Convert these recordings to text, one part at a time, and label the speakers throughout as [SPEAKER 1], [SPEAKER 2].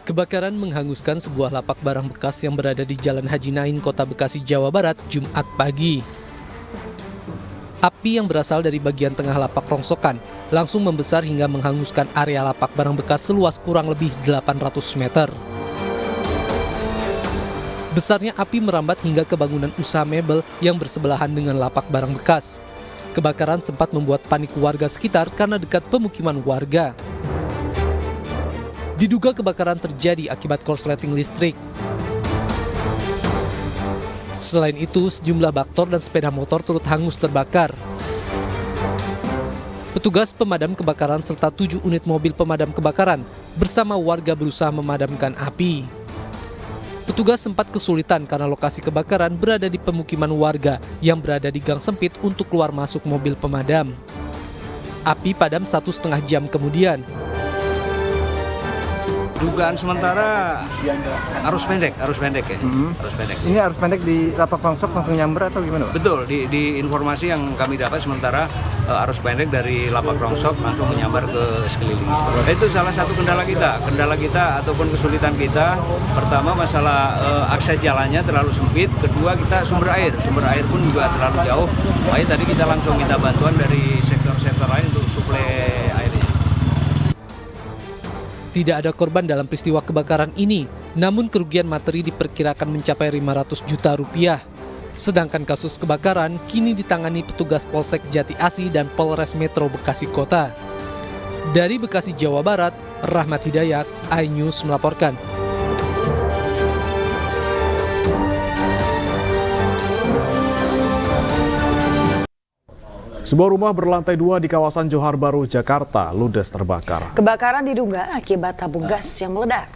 [SPEAKER 1] Kebakaran menghanguskan sebuah lapak barang bekas yang berada di Jalan Haji Nain, Kota Bekasi, Jawa Barat, Jumat pagi. Api yang berasal dari bagian tengah lapak rongsokan langsung membesar hingga menghanguskan area lapak barang bekas seluas kurang lebih 800 meter. Besarnya api merambat hingga ke bangunan usaha mebel yang bersebelahan dengan lapak barang bekas. Kebakaran sempat membuat panik warga sekitar karena dekat pemukiman warga. Diduga kebakaran terjadi akibat korsleting listrik. Selain itu, sejumlah baktor dan sepeda motor turut hangus terbakar. Petugas pemadam kebakaran serta 7 unit mobil pemadam kebakaran bersama warga berusaha memadamkan api. Petugas sempat kesulitan karena lokasi kebakaran berada di pemukiman warga yang berada di gang sempit untuk keluar masuk mobil pemadam. Api padam 1,5 jam kemudian.
[SPEAKER 2] Dugaan sementara arus pendek ya. Arus pendek.
[SPEAKER 3] Ini arus pendek di lapak rongsok langsung nyamber atau gimana, Pak?
[SPEAKER 2] Betul, di informasi yang kami dapat sementara arus pendek dari lapak rongsok langsung menyambar ke sekeliling. Itu salah satu kendala kita ataupun kesulitan kita. Pertama masalah akses jalannya terlalu sempit, kedua kita sumber air pun juga terlalu jauh. Makanya tadi kita langsung minta bantuan dari sektor-sektor lain untuk suplai airnya.
[SPEAKER 1] Tidak ada korban dalam peristiwa kebakaran ini, namun kerugian materi diperkirakan mencapai 500 juta rupiah. Sedangkan kasus kebakaran kini ditangani petugas Polsek Jati Asih dan Polres Metro Bekasi Kota. Dari Bekasi, Jawa Barat, Rahmat Hidayat, iNews melaporkan.
[SPEAKER 4] Sebuah rumah berlantai 2 di kawasan Johar Baru, Jakarta, ludes terbakar.
[SPEAKER 5] Kebakaran diduga akibat tabung gas yang meledak.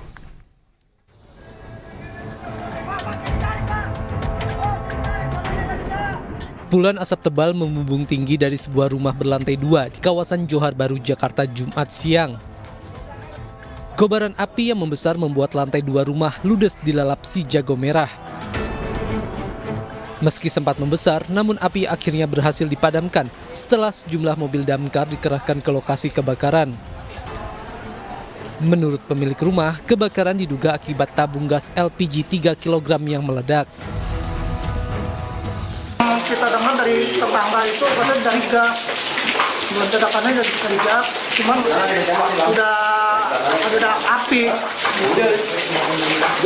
[SPEAKER 1] Kepulan asap tebal membumbung tinggi dari sebuah rumah berlantai 2 di kawasan Johar Baru, Jakarta, Jumat siang. Kobaran api yang membesar membuat lantai 2 rumah ludes dilalap si jago merah. Meski sempat membesar, namun api akhirnya berhasil dipadamkan setelah sejumlah mobil damkar dikerahkan ke lokasi kebakaran. Menurut pemilik rumah, kebakaran diduga akibat tabung gas LPG 3 kg yang meledak.
[SPEAKER 6] Kita dengar dari tetangga itu katanya dari gas, ledakannya dari gas, cuman udah ada api.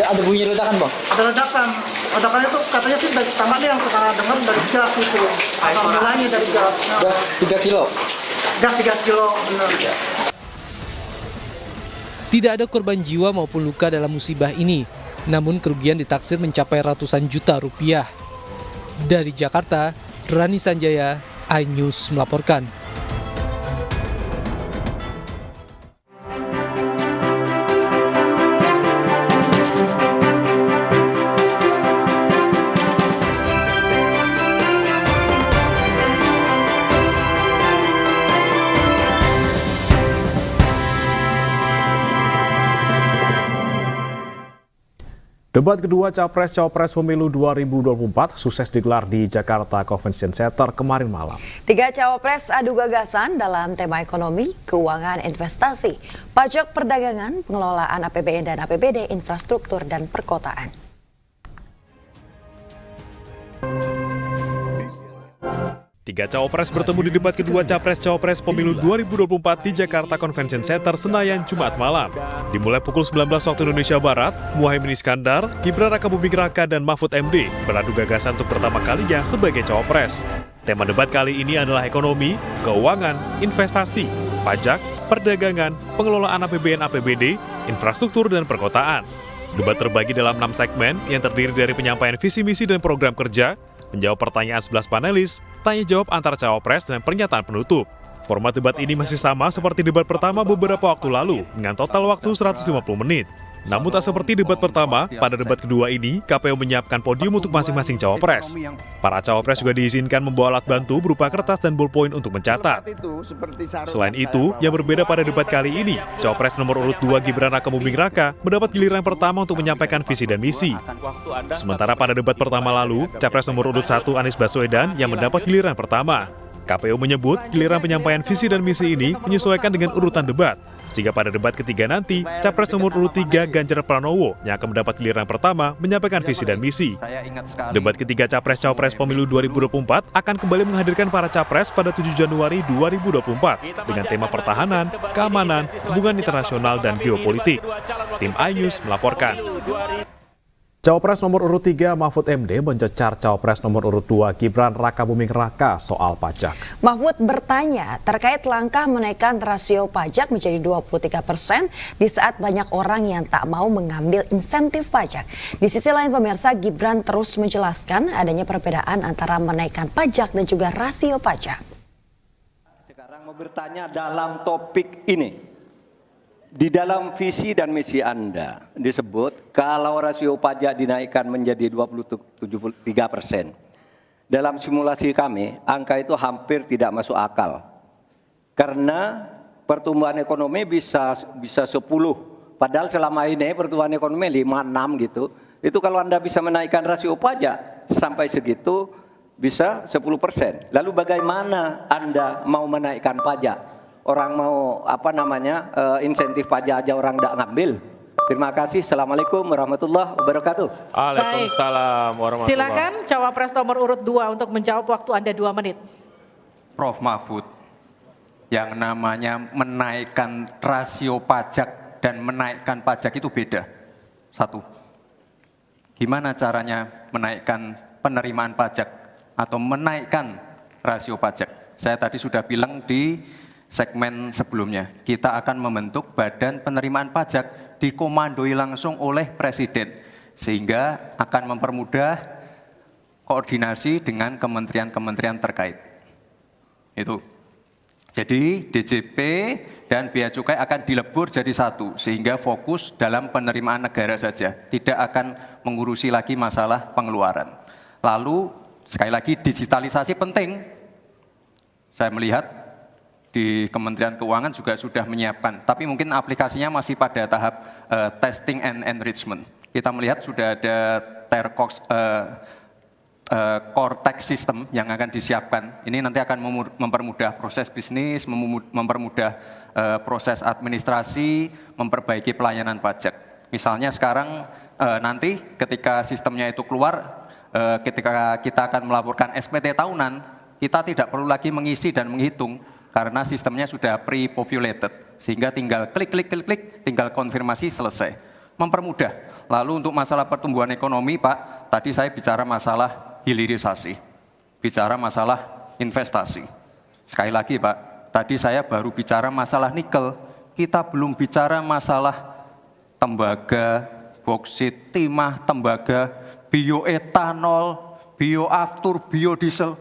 [SPEAKER 3] Ada bunyi ledakan, Bang?
[SPEAKER 6] Ada ledakan. Ledakannya itu katanya sih dari tetangga yang kita dengar dari gas itu. Asal mulanya dari gas.
[SPEAKER 3] Gas 3 kilo?
[SPEAKER 6] Gas 3 kilo, benar.
[SPEAKER 1] Tidak ada korban jiwa maupun luka dalam musibah ini, namun kerugian ditaksir mencapai ratusan juta rupiah. Dari Jakarta, Rani Sanjaya, iNews melaporkan.
[SPEAKER 4] Debat kedua Capres-Cawapres Pemilu 2024 sukses digelar di Jakarta Convention Center kemarin malam.
[SPEAKER 5] 3 cawapres adu gagasan dalam tema ekonomi, keuangan, investasi, pajak perdagangan, pengelolaan APBN dan APBD, infrastruktur, dan perkotaan.
[SPEAKER 4] Tiga cawapres bertemu di debat kedua Capres-Cawapres Pemilu 2024 di Jakarta Convention Center Senayan Jumat malam. Dimulai pukul 19 waktu Indonesia Barat, Muhaimin Iskandar, Gibran Rakabuming Raka, dan Mahfud MD beradu gagasan untuk pertama kalinya sebagai cawapres. Tema debat kali ini adalah ekonomi, keuangan, investasi, pajak, perdagangan, pengelolaan APBN APBD, infrastruktur, dan perkotaan. Debat terbagi dalam 6 segmen yang terdiri dari penyampaian visi misi dan program kerja, menjawab pertanyaan 11 panelis, tanya jawab antar cawapres, dan pernyataan penutup. Format debat ini masih sama seperti debat pertama beberapa waktu lalu, dengan total waktu 150 menit. Namun tak seperti debat pertama, pada debat kedua ini, KPU menyiapkan podium untuk masing-masing cawapres. Para cawapres juga diizinkan membawa alat bantu berupa kertas dan ballpoint untuk mencatat. Selain itu, yang berbeda pada debat kali ini, cawapres nomor urut 2 Gibran Rakabuming Raka mendapat giliran pertama untuk menyampaikan visi dan misi. Sementara pada debat pertama lalu, capres nomor urut 1 Anies Baswedan yang mendapat giliran pertama. KPU menyebut giliran penyampaian visi dan misi ini menyesuaikan dengan urutan debat. Sehingga pada debat ketiga nanti, Capres nomor urut 3 Ganjar Pranowo yang akan mendapat giliran pertama menyampaikan visi dan misi. Debat ketiga Capres-Cawapres Pemilu 2024 akan kembali menghadirkan para Capres pada 7 Januari 2024 dengan tema pertahanan, keamanan, hubungan internasional, dan geopolitik. Tim iNews melaporkan.
[SPEAKER 7] Cawapres nomor urut 3 Mahfud MD mencecar Cawapres nomor urut 2 Gibran Rakabuming Raka soal pajak.
[SPEAKER 5] Mahfud bertanya terkait langkah menaikkan rasio pajak menjadi 23% di saat banyak orang yang tak mau mengambil insentif pajak. Di sisi lain pemirsa, Gibran terus menjelaskan adanya perbedaan antara menaikkan pajak dan juga rasio pajak.
[SPEAKER 8] Sekarang mau bertanya dalam topik ini. Di dalam visi dan misi Anda disebut kalau rasio pajak dinaikkan menjadi 23%. Dalam simulasi kami, angka itu hampir tidak masuk akal. Karena pertumbuhan ekonomi bisa 10. Padahal selama ini pertumbuhan ekonomi 5-6 gitu. Itu kalau Anda bisa menaikkan rasio pajak sampai segitu bisa 10%. Lalu bagaimana Anda mau menaikkan pajak? Orang mau insentif pajak aja orang tidak ngambil. Terima kasih. Assalamualaikum warahmatullahi wabarakatuh.
[SPEAKER 9] Waalaikumsalam warahmatullahi wabarakatuh. Silakan Cawapres nomor urut 2 untuk menjawab, waktu Anda 2 menit.
[SPEAKER 10] Prof Mahfud, yang namanya menaikkan rasio pajak dan menaikkan pajak itu beda. Satu, gimana caranya menaikkan penerimaan pajak atau menaikkan rasio pajak? Saya tadi sudah bilang di segmen sebelumnya, kita akan membentuk badan penerimaan pajak dikomandoi langsung oleh Presiden, sehingga akan mempermudah koordinasi dengan kementerian-kementerian terkait. Itu. Jadi DJP dan Bea Cukai akan dilebur jadi satu, sehingga fokus dalam penerimaan negara saja, tidak akan mengurusi lagi masalah pengeluaran. Lalu sekali lagi digitalisasi penting. Saya melihat di Kementerian Keuangan juga sudah menyiapkan, tapi mungkin aplikasinya masih pada tahap testing and enrichment. Kita melihat sudah ada Cortex system yang akan disiapkan. Ini nanti akan mempermudah proses bisnis, mempermudah proses administrasi, memperbaiki pelayanan pajak. Misalnya sekarang nanti ketika sistemnya itu keluar, ketika kita akan melaporkan SPT tahunan, kita tidak perlu lagi mengisi dan menghitung, karena sistemnya sudah pre-populated, sehingga tinggal klik, tinggal konfirmasi, selesai. Mempermudah. Lalu untuk masalah pertumbuhan ekonomi, Pak, tadi saya bicara masalah hilirisasi, bicara masalah investasi. Sekali lagi, Pak, tadi saya baru bicara masalah nikel, kita belum bicara masalah tembaga, boksit, timah, tembaga, bioetanol, bioaftur, biodiesel.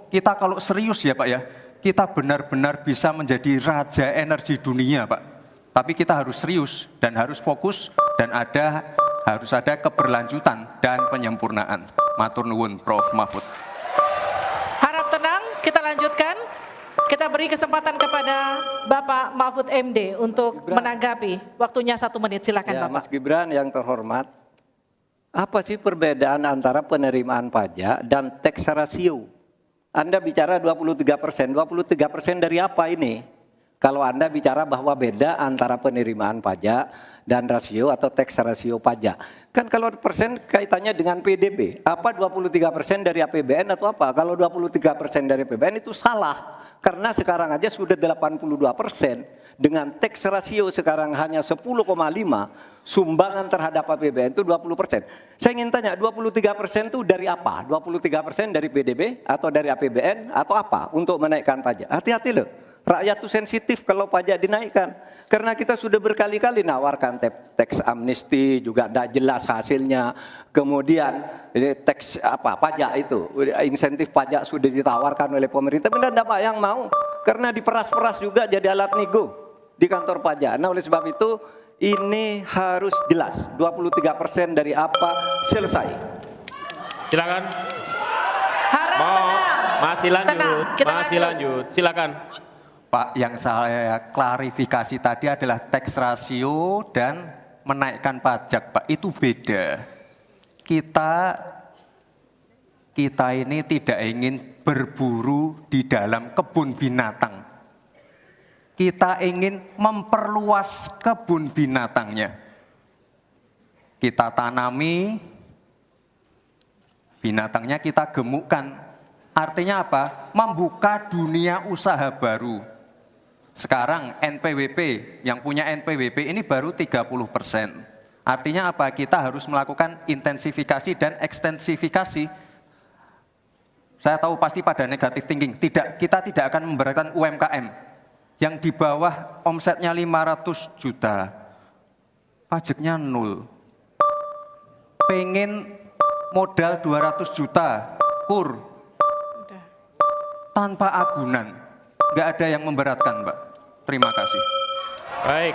[SPEAKER 10] Kita kalau serius ya, Pak ya, kita benar-benar bisa menjadi raja energi dunia, Pak. Tapi kita harus serius dan harus fokus dan harus ada keberlanjutan dan penyempurnaan. Matur nuwun, Prof Mahfud.
[SPEAKER 9] Harap tenang, kita lanjutkan. Kita beri kesempatan kepada Bapak Mahfud MD untuk menanggapi. Waktunya 1 menit, silakan
[SPEAKER 8] ya,
[SPEAKER 9] Bapak.
[SPEAKER 8] Mas Gibran yang terhormat, apa sih perbedaan antara penerimaan pajak dan tax ratio? Anda bicara 23%, 23% dari apa ini? Kalau Anda bicara bahwa beda antara penerimaan pajak dan rasio atau tax rasio pajak. Kan kalau persen kaitannya dengan PDB, apa 23% dari APBN atau apa? Kalau 23% dari APBN itu salah. Karena sekarang aja sudah 82%, dengan tax rasio sekarang hanya 10,5, sumbangan terhadap APBN itu 20%. Saya ingin tanya, 23% itu dari apa? 23% dari PDB atau dari APBN atau apa untuk menaikkan pajak? Hati-hati loh, rakyat itu sensitif kalau pajak dinaikkan. Karena kita sudah berkali-kali nawarkan tax amnesty, juga tidak jelas hasilnya. Kemudian tax pajak itu, insentif pajak sudah ditawarkan oleh pemerintah, benar tidak Pak yang mau? Karena diperas-peras juga jadi alat nego di kantor pajak. Nah oleh sebab itu ini harus jelas, 23% dari apa, selesai.
[SPEAKER 9] Silakan. Masih lanjut, silakan.
[SPEAKER 10] Pak, yang saya klarifikasi tadi adalah tax ratio dan menaikkan pajak, Pak. Itu beda. Kita ini tidak ingin berburu di dalam kebun binatang. kita ingin memperluas kebun binatangnya. Kita tanami, binatangnya kita gemukkan. Artinya apa? Membuka dunia usaha baru. Sekarang NPWP, yang punya NPWP ini baru 30%. Artinya apa? Kita harus melakukan intensifikasi dan ekstensifikasi. Saya tahu pasti pada negatif thinking. Tidak, kita tidak akan memberatkan UMKM yang di bawah omsetnya 500 juta, pajaknya 0. Pengen modal 200 juta, kur, tanpa agunan. Nggak ada yang memberatkan, Mbak. Terima kasih.
[SPEAKER 9] Baik.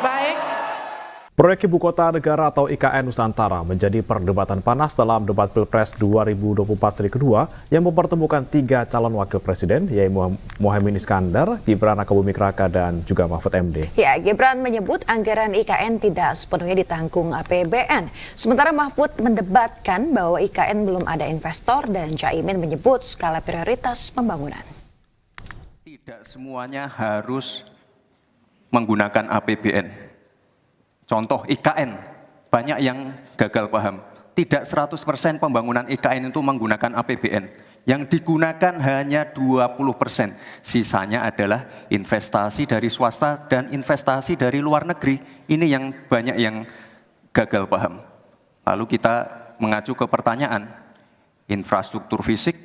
[SPEAKER 7] Proyek Ibu Kota Negara atau IKN Nusantara menjadi perdebatan panas dalam debat Pilpres 2024 seri kedua yang mempertemukan 3 calon wakil presiden, yaitu Muhaimin Iskandar, Gibran Rakabuming Raka, dan juga Mahfud MD.
[SPEAKER 5] Ya, Gibran menyebut anggaran IKN tidak sepenuhnya ditanggung APBN. Sementara Mahfud mendebatkan bahwa IKN belum ada investor dan Caimin menyebut skala prioritas pembangunan.
[SPEAKER 10] Tidak semuanya harus menggunakan APBN. Contoh IKN, banyak yang gagal paham. Tidak 100% pembangunan IKN itu menggunakan APBN. Yang digunakan hanya 20%. Sisanya adalah investasi dari swasta dan investasi dari luar negeri. Ini yang banyak yang gagal paham. Lalu kita mengacu ke pertanyaan, infrastruktur fisik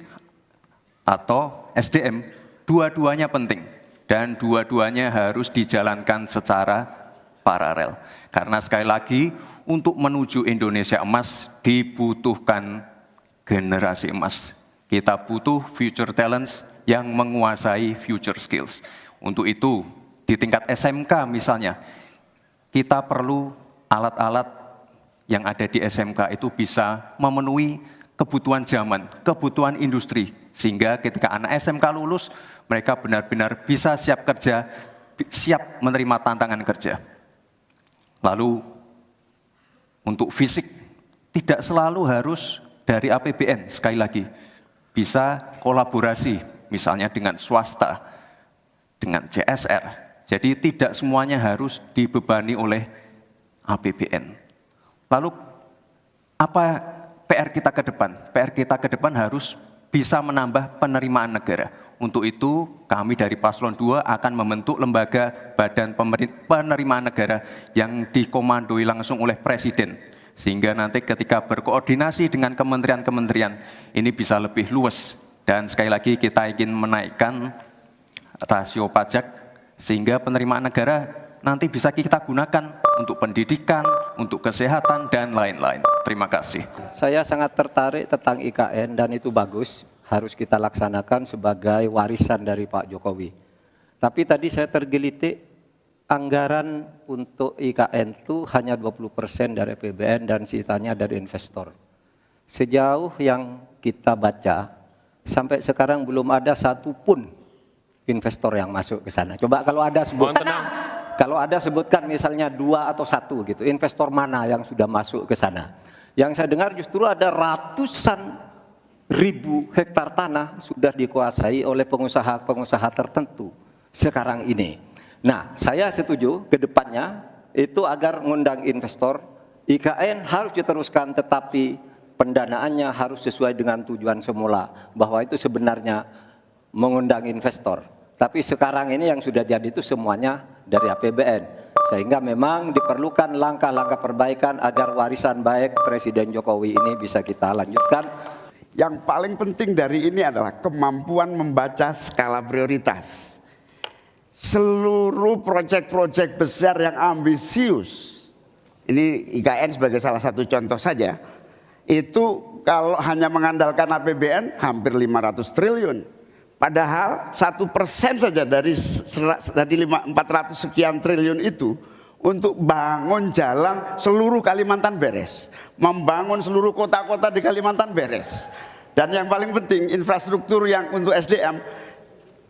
[SPEAKER 10] atau SDM, dua-duanya penting. Dan dua-duanya harus dijalankan secara paralel. Karena sekali lagi, untuk menuju Indonesia emas dibutuhkan generasi emas. Kita butuh future talents yang menguasai future skills. Untuk itu, di tingkat SMK misalnya, kita perlu alat-alat yang ada di SMK itu bisa memenuhi kebutuhan zaman, kebutuhan industri. Sehingga ketika anak SMK lulus, mereka benar-benar bisa siap kerja, siap menerima tantangan kerja. Lalu untuk fisik tidak selalu harus dari APBN, sekali lagi bisa kolaborasi misalnya dengan swasta, dengan CSR. Jadi tidak semuanya harus dibebani oleh APBN. Lalu apa PR kita ke depan? PR kita ke depan harus bisa menambah penerimaan negara. Untuk itu, kami dari Paslon 2 akan membentuk lembaga badan penerimaan negara yang dikomandoi langsung oleh Presiden. Sehingga nanti ketika berkoordinasi dengan kementerian-kementerian, ini bisa lebih luas. Dan sekali lagi kita ingin menaikkan rasio pajak, sehingga penerimaan negara nanti bisa kita gunakan untuk pendidikan, untuk kesehatan, dan lain-lain. Terima kasih.
[SPEAKER 8] Saya sangat tertarik tentang IKN dan itu bagus. Harus kita laksanakan sebagai warisan dari Pak Jokowi. Tapi tadi saya tergelitik, anggaran untuk IKN itu hanya 20% dari APBN dan sisanya dari investor. Sejauh yang kita baca, sampai sekarang belum ada satupun investor yang masuk ke sana. Coba kalau ada sebutkan misalnya 2 atau 1 gitu, investor mana yang sudah masuk ke sana. Yang saya dengar justru ada ratusan ribu hektar tanah sudah dikuasai oleh pengusaha-pengusaha tertentu sekarang ini. Nah, saya setuju ke depannya itu agar mengundang investor, IKN harus diteruskan tetapi pendanaannya harus sesuai dengan tujuan semula, bahwa itu sebenarnya mengundang investor. Tapi sekarang ini yang sudah jadi itu semuanya dari APBN. Sehingga memang diperlukan langkah-langkah perbaikan agar warisan baik Presiden Jokowi ini bisa kita lanjutkan.
[SPEAKER 11] Yang paling penting dari ini adalah kemampuan membaca skala prioritas. Seluruh proyek-proyek besar yang ambisius, ini IKN sebagai salah satu contoh saja, itu kalau hanya mengandalkan APBN hampir 500 triliun. Padahal 1% saja dari 400 sekian triliun itu untuk bangun jalan seluruh Kalimantan beres, membangun seluruh kota-kota di Kalimantan beres. Dan yang paling penting infrastruktur yang untuk SDM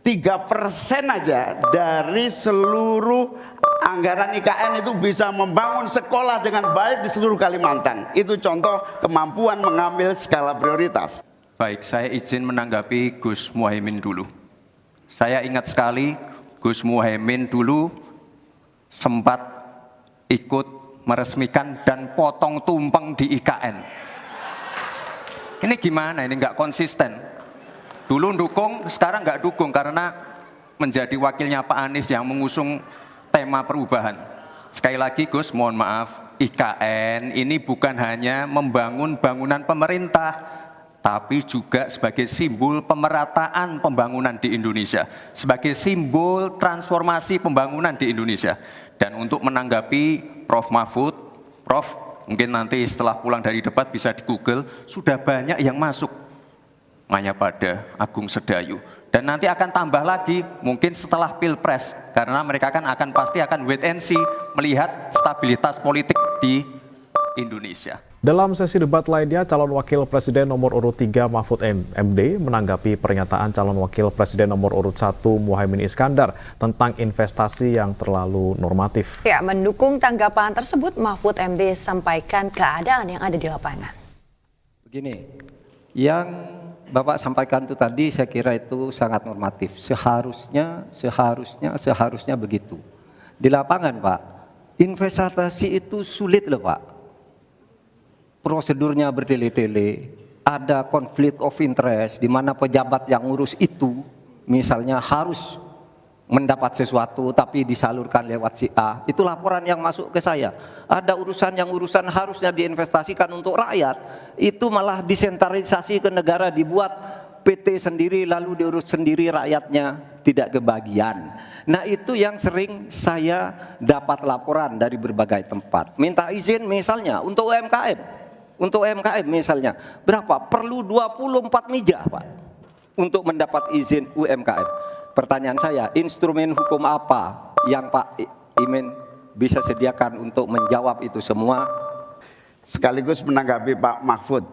[SPEAKER 11] 3% aja dari seluruh anggaran IKN itu bisa membangun sekolah dengan baik di seluruh Kalimantan. Itu contoh kemampuan mengambil skala prioritas.
[SPEAKER 10] Baik, saya izin menanggapi Gus Muhaimin dulu. Saya ingat sekali Gus Muhaimin dulu sempat ikut meresmikan dan potong tumpeng di IKN. Ini gimana? Ini nggak konsisten. Dulu dukung, sekarang nggak dukung karena menjadi wakilnya Pak Anies yang mengusung tema perubahan. Sekali lagi Gus, mohon maaf, IKN ini bukan hanya membangun bangunan pemerintah, tapi juga sebagai simbol pemerataan pembangunan di Indonesia, sebagai simbol transformasi pembangunan di Indonesia. Dan untuk menanggapi Prof. Mahfud, Prof, mungkin nanti setelah pulang dari debat bisa di Google, sudah banyak yang masuk. Mayapada, Agung Sedayu. Dan nanti akan tambah lagi, mungkin setelah Pilpres, karena mereka pasti akan wait and see, melihat stabilitas politik di Indonesia.
[SPEAKER 7] Dalam sesi debat lainnya, calon wakil presiden nomor urut 3 Mahfud MD menanggapi pernyataan calon wakil presiden nomor urut 1 Muhaimin Iskandar tentang investasi yang terlalu normatif.
[SPEAKER 5] Ya, mendukung tanggapan tersebut, Mahfud MD sampaikan keadaan yang ada di lapangan.
[SPEAKER 8] Begini, yang Bapak sampaikan itu tadi saya kira itu sangat normatif. Seharusnya begitu. Di lapangan Pak, investasi itu sulit loh Pak. Prosedurnya bertele-tele, ada konflik of interest di mana pejabat yang ngurus itu misalnya harus mendapat sesuatu tapi disalurkan lewat si A. Itu laporan yang masuk ke saya. Ada urusan harusnya diinvestasikan untuk rakyat, itu malah disentralisasi ke negara, dibuat PT sendiri lalu diurus sendiri, rakyatnya tidak kebagian. Nah itu yang sering saya dapat laporan dari berbagai tempat. Minta izin misalnya untuk UMKM. Untuk UMKM misalnya, berapa? Perlu 24 meja Pak untuk mendapat izin UMKM. Pertanyaan saya, instrumen hukum apa yang Pak Imin bisa sediakan untuk menjawab itu semua?
[SPEAKER 11] Sekaligus menanggapi Pak Mahfud,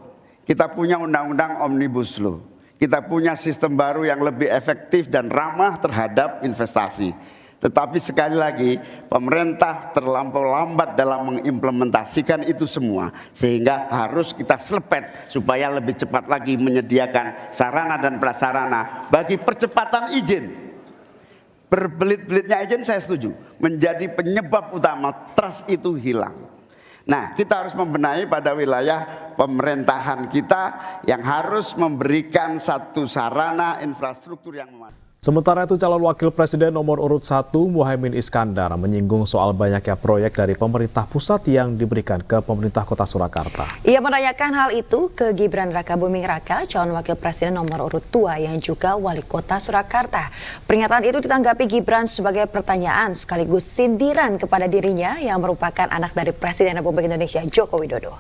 [SPEAKER 11] kita punya undang-undang Omnibus Law. Kita punya sistem baru yang lebih efektif dan ramah terhadap investasi. Tetapi sekali lagi, pemerintah terlampau lambat dalam mengimplementasikan itu semua. Sehingga harus kita selepet supaya lebih cepat lagi menyediakan sarana dan prasarana bagi percepatan izin. Berbelit-belitnya izin saya setuju, menjadi penyebab utama trust itu hilang. Nah, kita harus membenahi pada wilayah pemerintahan kita yang harus memberikan satu sarana infrastruktur yang memadai.
[SPEAKER 7] Sementara itu, calon wakil presiden nomor urut 1 Muhaimin Iskandar menyinggung soal banyaknya proyek dari pemerintah pusat yang diberikan ke pemerintah kota Surakarta.
[SPEAKER 5] Ia menanyakan hal itu ke Gibran Rakabuming Raka, calon wakil presiden nomor urut 2 yang juga wali kota Surakarta. Pernyataan itu ditanggapi Gibran sebagai pertanyaan sekaligus sindiran kepada dirinya yang merupakan anak dari Presiden Republik Indonesia Joko Widodo.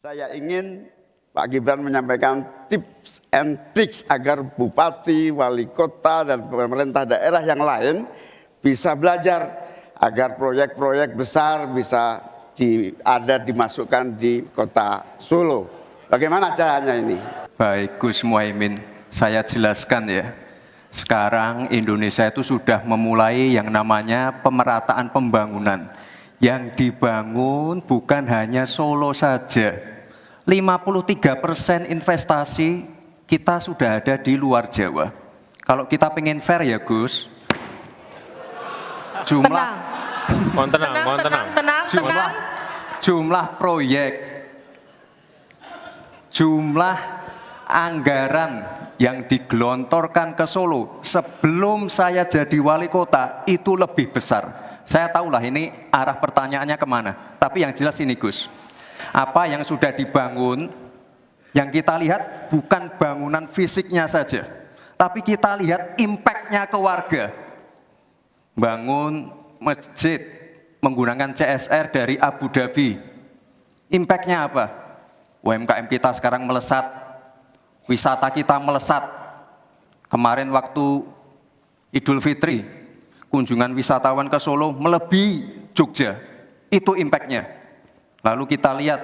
[SPEAKER 11] Saya ingin Pak Gibran menyampaikan tips and tricks agar bupati, wali kota, dan pemerintah daerah yang lain bisa belajar agar proyek-proyek besar bisa dimasukkan di kota Solo. Bagaimana caranya ini?
[SPEAKER 10] Baik Gus Muhaimin, saya jelaskan ya. Sekarang Indonesia itu sudah memulai yang namanya pemerataan pembangunan. Yang dibangun bukan hanya Solo saja. 53% investasi kita sudah ada di luar Jawa. Kalau kita pengen fair ya Gus, jumlah proyek, jumlah anggaran yang digelontorkan ke Solo sebelum saya jadi wali kota itu lebih besar. Saya tahulah ini arah pertanyaannya kemana, tapi yang jelas ini Gus. Apa yang sudah dibangun, yang kita lihat bukan bangunan fisiknya saja, tapi kita lihat impact-nya ke warga. Bangun masjid menggunakan CSR dari Abu Dhabi, impact-nya apa? UMKM kita sekarang melesat, wisata kita melesat. Kemarin waktu Idul Fitri, kunjungan wisatawan ke Solo melebihi Jogja, itu impact-nya. Lalu kita lihat,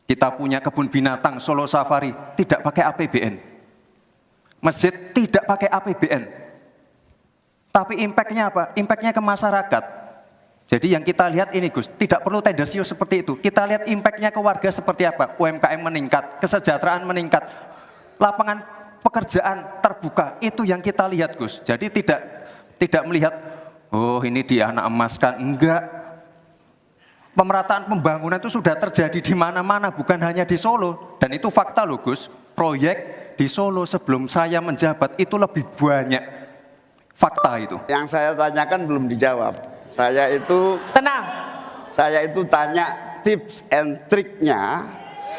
[SPEAKER 10] kita punya kebun binatang Solo Safari, tidak pakai APBN. Masjid tidak pakai APBN. Tapi impact-nya apa? Impact-nya ke masyarakat. Jadi yang kita lihat ini Gus, tidak perlu tendensius seperti itu. Kita lihat impact-nya ke warga seperti apa? UMKM meningkat, kesejahteraan meningkat, lapangan pekerjaan terbuka, itu yang kita lihat Gus. Jadi tidak melihat, oh ini dianak emaskan, enggak. Pemerataan pembangunan itu sudah terjadi di mana-mana, bukan hanya di Solo. Dan itu fakta loh Gus, proyek di Solo sebelum saya menjabat itu lebih banyak. Fakta itu.
[SPEAKER 11] Yang saya tanyakan belum dijawab. Saya itu tanya tips and triknya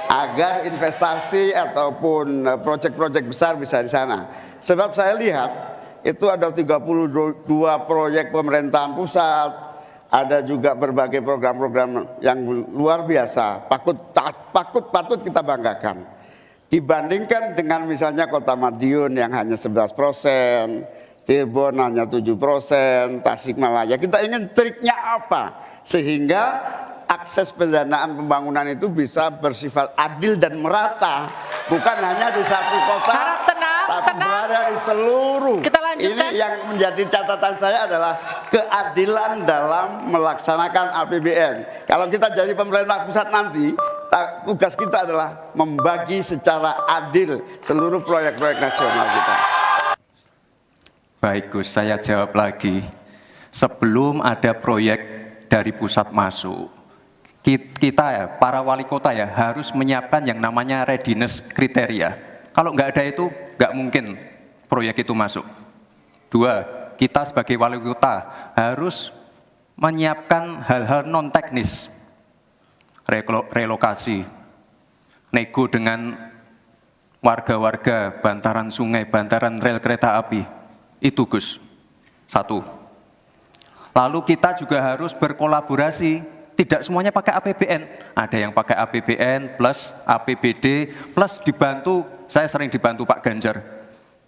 [SPEAKER 11] agar investasi ataupun proyek-proyek besar bisa di sana. Sebab saya lihat itu ada 32 proyek pemerintahan pusat, ada juga berbagai program-program yang luar biasa, patut kita banggakan. Dibandingkan dengan misalnya Kota Madiun yang hanya 11%, Cirebon hanya 7%, Tasikmalaya. Kita ingin triknya apa? Sehingga akses pendanaan pembangunan itu bisa bersifat adil dan merata. Bukan hanya di satu kota, tapi berada di seluruh. Ini yang menjadi catatan saya adalah keadilan dalam melaksanakan APBN. Kalau kita jadi pemerintah pusat nanti, tugas kita adalah membagi secara adil seluruh proyek-proyek nasional kita.
[SPEAKER 10] Baik Gus, saya jawab lagi. Sebelum ada proyek dari pusat masuk, kita ya, para wali kota ya harus menyiapkan yang namanya readiness kriteria. Kalau nggak ada itu, nggak mungkin proyek itu masuk. 2, kita sebagai wali kota harus menyiapkan hal-hal non teknis, relokasi, nego dengan warga-warga bantaran sungai, bantaran rel kereta api. Itu Gus, 1. Lalu kita juga harus berkolaborasi. Tidak semuanya pakai APBN, ada yang pakai APBN plus APBD plus dibantu, saya sering dibantu Pak Ganjar,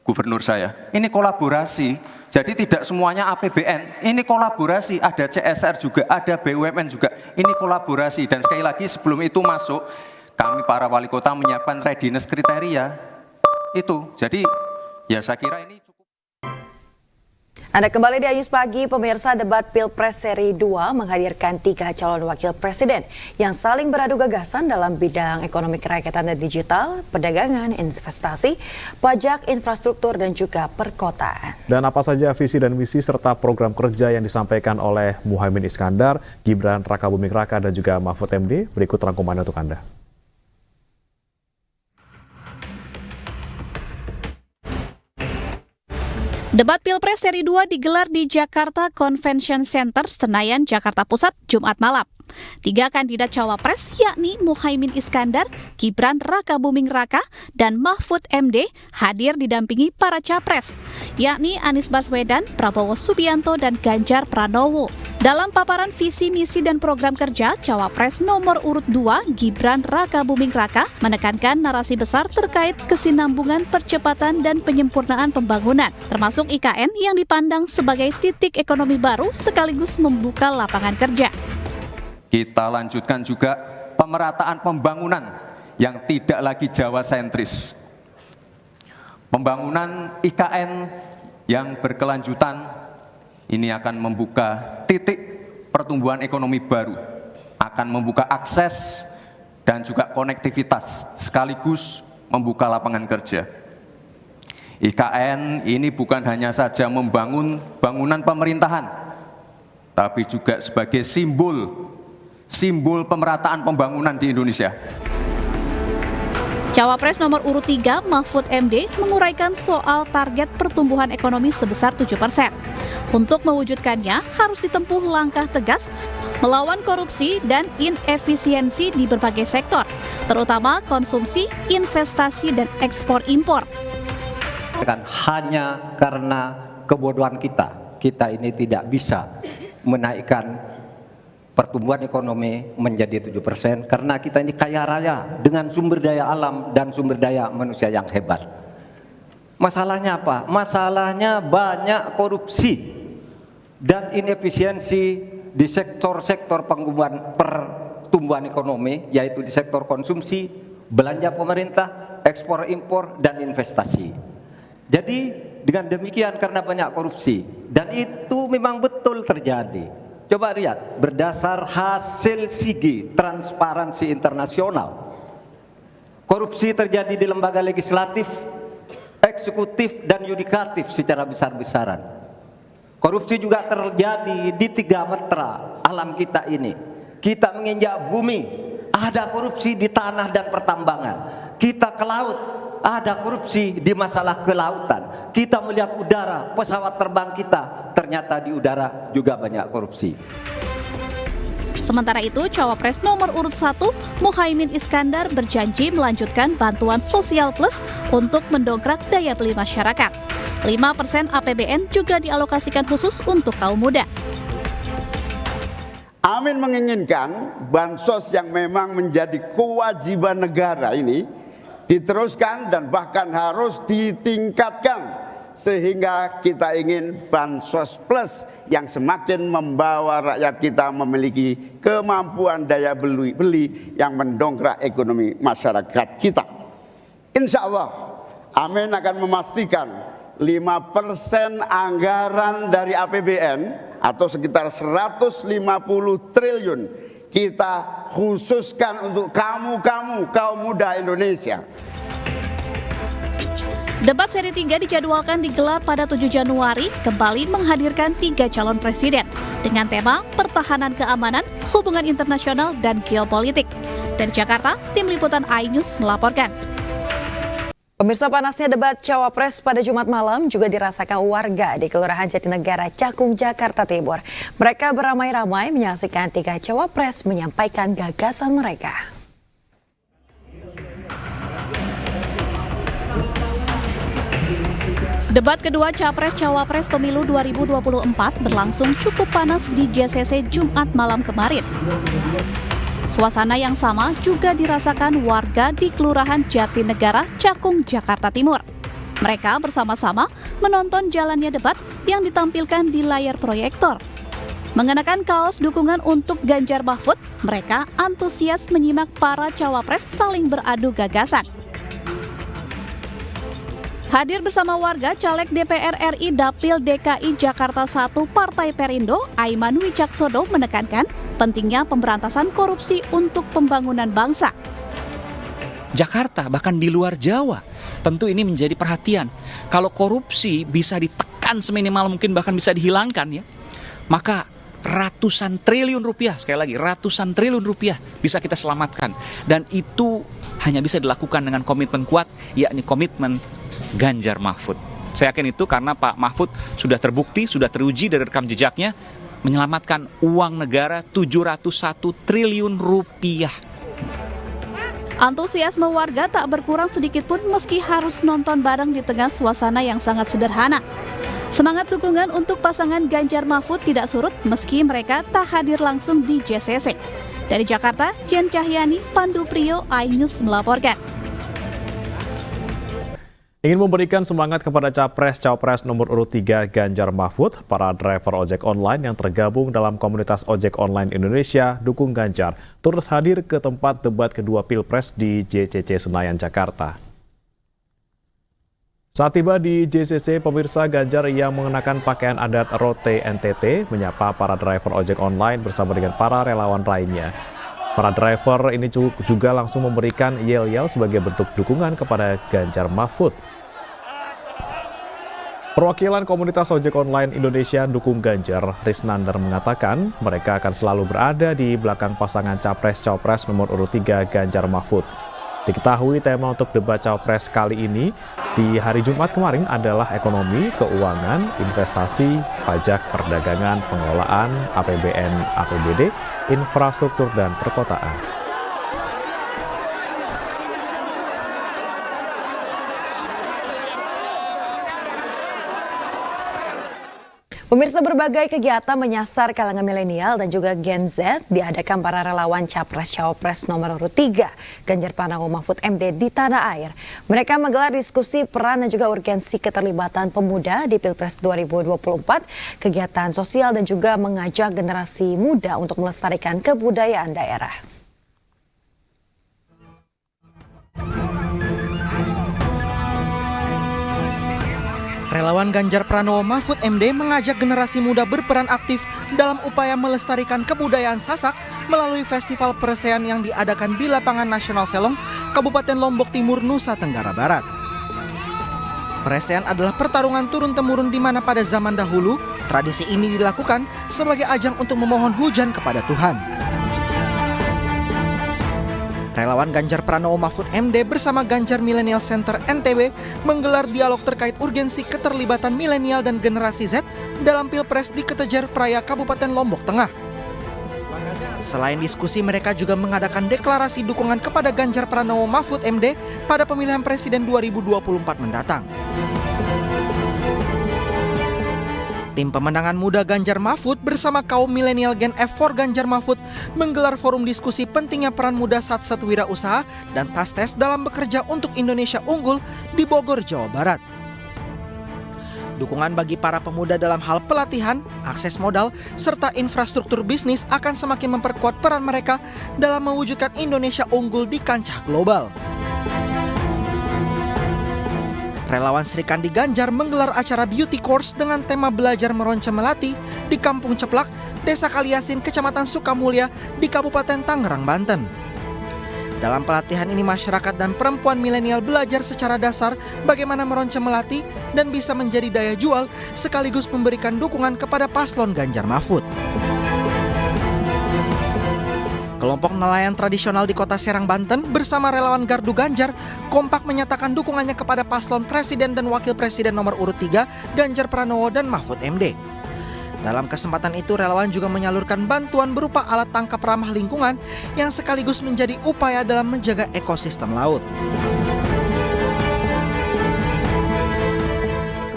[SPEAKER 10] gubernur saya. Ini kolaborasi, jadi tidak semuanya APBN, ini kolaborasi, ada CSR juga, ada BUMN juga, ini kolaborasi. Dan sekali lagi sebelum itu masuk, kami para wali kota menyiapkan readiness kriteria, itu. Jadi ya saya kira ini cukup.
[SPEAKER 5] Anda kembali di Ayus Pagi, pemirsa. Debat Pilpres Seri 2 menghadirkan 3 calon wakil presiden yang saling beradu gagasan dalam bidang ekonomi kerakyatan dan digital, perdagangan, investasi, pajak, infrastruktur, dan juga perkotaan.
[SPEAKER 7] Dan apa saja visi dan misi serta program kerja yang disampaikan oleh Muhaimin Iskandar, Gibran Rakabuming Raka, dan juga Mahfud MD? Berikut rangkumannya untuk Anda.
[SPEAKER 12] Debat Pilpres Seri 2 digelar di Jakarta Convention Center, Senayan, Jakarta Pusat, Jumat malam. 3 kandidat cawapres yakni Muhaimin Iskandar, Gibran Rakabuming Raka, dan Mahfud MD hadir didampingi para capres, yakni Anies Baswedan, Prabowo Subianto, dan Ganjar Pranowo. Dalam paparan visi, misi, dan program kerja, cawapres nomor urut 2 Gibran Rakabuming Raka menekankan narasi besar terkait kesinambungan, percepatan, dan penyempurnaan pembangunan, termasuk IKN yang dipandang sebagai titik ekonomi baru sekaligus membuka lapangan kerja.
[SPEAKER 10] Kita lanjutkan juga pemerataan pembangunan yang tidak lagi Jawa sentris. Pembangunan IKN yang berkelanjutan ini akan membuka titik pertumbuhan ekonomi baru, akan membuka akses dan juga konektivitas, sekaligus membuka lapangan kerja. IKN ini bukan hanya saja membangun bangunan pemerintahan, tapi juga sebagai simbol pemerataan pembangunan di Indonesia.
[SPEAKER 12] Cawapres nomor urut 3 Mahfud MD menguraikan soal target pertumbuhan ekonomi sebesar 7%. Untuk mewujudkannya harus ditempuh langkah tegas melawan korupsi dan inefisiensi di berbagai sektor, terutama konsumsi, investasi, dan ekspor impor.
[SPEAKER 8] Hanya karena kebodohan kita ini tidak bisa menaikkan pertumbuhan ekonomi menjadi 7% karena kita ini kaya raya dengan sumber daya alam dan sumber daya manusia yang hebat. Masalahnya apa? Masalahnya banyak korupsi dan inefisiensi di sektor-sektor pertumbuhan ekonomi, yaitu di sektor konsumsi, belanja pemerintah, ekspor impor, dan investasi. Jadi dengan demikian karena banyak korupsi, dan itu memang betul terjadi. Coba lihat, berdasar hasil SIGI, Transparansi Internasional, korupsi terjadi di lembaga legislatif, eksekutif dan yudikatif secara besar-besaran. Korupsi juga terjadi di 3 metra alam kita ini. Kita menginjak bumi, ada korupsi di tanah dan pertambangan. Kita ke laut, ada korupsi di masalah kelautan. Kita melihat udara, pesawat terbang kita, ternyata di udara juga banyak korupsi.
[SPEAKER 12] Sementara itu, Cawapres nomor urut 1, Muhaimin Iskandar berjanji melanjutkan bantuan sosial plus untuk mendongkrak daya beli masyarakat. 5% APBN juga dialokasikan khusus untuk kaum muda.
[SPEAKER 11] Amin menginginkan bansos yang memang menjadi kewajiban negara ini diteruskan dan bahkan harus ditingkatkan, sehingga kita ingin bansos plus yang semakin membawa rakyat kita memiliki kemampuan daya beli yang mendongkrak ekonomi masyarakat kita. Insya Allah, Amin akan memastikan 5% anggaran dari APBN atau sekitar 150 triliun kita khususkan untuk kaum muda Indonesia.
[SPEAKER 12] Debat seri 3 dijadwalkan digelar pada 7 Januari, kembali menghadirkan 3 calon presiden dengan tema pertahanan keamanan, hubungan internasional, dan geopolitik. Dari Jakarta, Tim Liputan iNews melaporkan.
[SPEAKER 5] Pemirsa, panasnya debat Cawapres pada Jumat malam juga dirasakan warga di Kelurahan Jatinegara, Cakung, Jakarta Timur. Mereka beramai-ramai menyaksikan 3 Cawapres menyampaikan gagasan mereka.
[SPEAKER 12] Debat kedua Capres-Cawapres Pemilu 2024 berlangsung cukup panas di JCC Jumat malam kemarin. Suasana yang sama juga dirasakan warga di Kelurahan Jatinegara, Cakung, Jakarta Timur. Mereka bersama-sama menonton jalannya debat yang ditampilkan di layar proyektor. Mengenakan kaos dukungan untuk Ganjar Mahfud, mereka antusias menyimak para cawapres saling beradu gagasan. Hadir bersama warga, Caleg DPR RI Dapil DKI Jakarta 1 Partai Perindo, Aiman Wicaksono menekankan pentingnya pemberantasan korupsi untuk pembangunan bangsa.
[SPEAKER 13] Jakarta, bahkan di luar Jawa, tentu ini menjadi perhatian. Kalau korupsi bisa ditekan seminimal mungkin, bahkan bisa dihilangkan ya, maka ratusan triliun rupiah, sekali lagi ratusan triliun rupiah bisa kita selamatkan. Dan itu hanya bisa dilakukan dengan komitmen kuat, yakni komitmen Ganjar Mahfud. Saya yakin itu karena Pak Mahfud sudah terbukti, sudah teruji dari rekam jejaknya menyelamatkan uang negara 701 triliun rupiah.
[SPEAKER 12] Antusiasme warga tak berkurang sedikit pun meski harus nonton bareng di tengah suasana yang sangat sederhana. Semangat dukungan untuk pasangan Ganjar Mahfud tidak surut meski mereka tak hadir langsung di JCC. Dari Jakarta, Jen Cahyani, Pandu Priyo, iNews melaporkan.
[SPEAKER 7] Ingin memberikan semangat kepada Capres-Cawapres nomor urut 3 Ganjar Mahfud, para driver ojek online yang tergabung dalam komunitas ojek online Indonesia Dukung Ganjar turut hadir ke tempat debat kedua Pilpres di JCC Senayan, Jakarta. Saat tiba di JCC, pemirsa, Ganjar yang mengenakan pakaian adat Rote NTT menyapa para driver ojek online bersama dengan para relawan lainnya. Para driver ini juga langsung memberikan yel-yel sebagai bentuk dukungan kepada Ganjar Mahfud. Perwakilan komunitas ojek online Indonesia Dukung Ganjar, Risnandar, mengatakan mereka akan selalu berada di belakang pasangan Capres-Cawapres nomor urut 3 Ganjar Mahfud. Diketahui tema untuk debat Cawapres kali ini di hari Jumat kemarin adalah ekonomi, keuangan, investasi, pajak, perdagangan, pengelolaan, APBN, APBD, infrastruktur, dan perkotaan.
[SPEAKER 5] Pemirsa, berbagai kegiatan menyasar kalangan milenial dan juga Gen Z diadakan para relawan Capres-Cawapres nomor urut 3 Ganjar Pranowo Mahfud MD di tanah air. Mereka menggelar diskusi peran dan juga urgensi keterlibatan pemuda di Pilpres 2024, kegiatan sosial dan juga mengajak generasi muda untuk melestarikan kebudayaan daerah.
[SPEAKER 14] Relawan Ganjar Pranowo Mahfud MD mengajak generasi muda berperan aktif dalam upaya melestarikan kebudayaan Sasak melalui festival persean yang diadakan di Lapangan Nasional Selong, Kabupaten Lombok Timur, Nusa Tenggara Barat. Presean adalah pertarungan turun-temurun di mana pada zaman dahulu, tradisi ini dilakukan sebagai ajang untuk memohon hujan kepada Tuhan. Relawan Ganjar Pranowo Mahfud MD bersama Ganjar Millennial Center NTB menggelar dialog terkait urgensi keterlibatan milenial dan generasi Z dalam Pilpres di Ketejar Praya, Kabupaten Lombok Tengah. Selain diskusi, mereka juga mengadakan deklarasi dukungan kepada Ganjar Pranowo Mahfud MD pada pemilihan presiden 2024 mendatang. Tim pemenangan muda Ganjar Mahfud bersama kaum milenial Gen F for Ganjar Mahfud menggelar forum diskusi pentingnya peran muda Satsat Wirausaha dan Tas-Tes dalam bekerja untuk Indonesia Unggul di Bogor, Jawa Barat. Dukungan bagi para pemuda dalam hal pelatihan, akses modal, serta infrastruktur bisnis akan semakin memperkuat peran mereka dalam mewujudkan Indonesia unggul di kancah global. Relawan Sri Kandi Ganjar menggelar acara beauty course dengan tema belajar meronce melati di Kampung Ceplak, Desa Kaliasin, Kecamatan Sukamulya di Kabupaten Tangerang, Banten. Dalam pelatihan ini masyarakat dan perempuan milenial belajar secara dasar bagaimana meronce melati dan bisa menjadi daya jual sekaligus memberikan dukungan kepada paslon Ganjar Mahfud. Kelompok nelayan tradisional di Kota Serang, Banten bersama relawan Gardu Ganjar kompak menyatakan dukungannya kepada paslon presiden dan wakil presiden nomor urut 3 Ganjar Pranowo dan Mahfud MD. Dalam kesempatan itu, relawan juga menyalurkan bantuan berupa alat tangkap ramah lingkungan yang sekaligus menjadi upaya dalam menjaga ekosistem laut.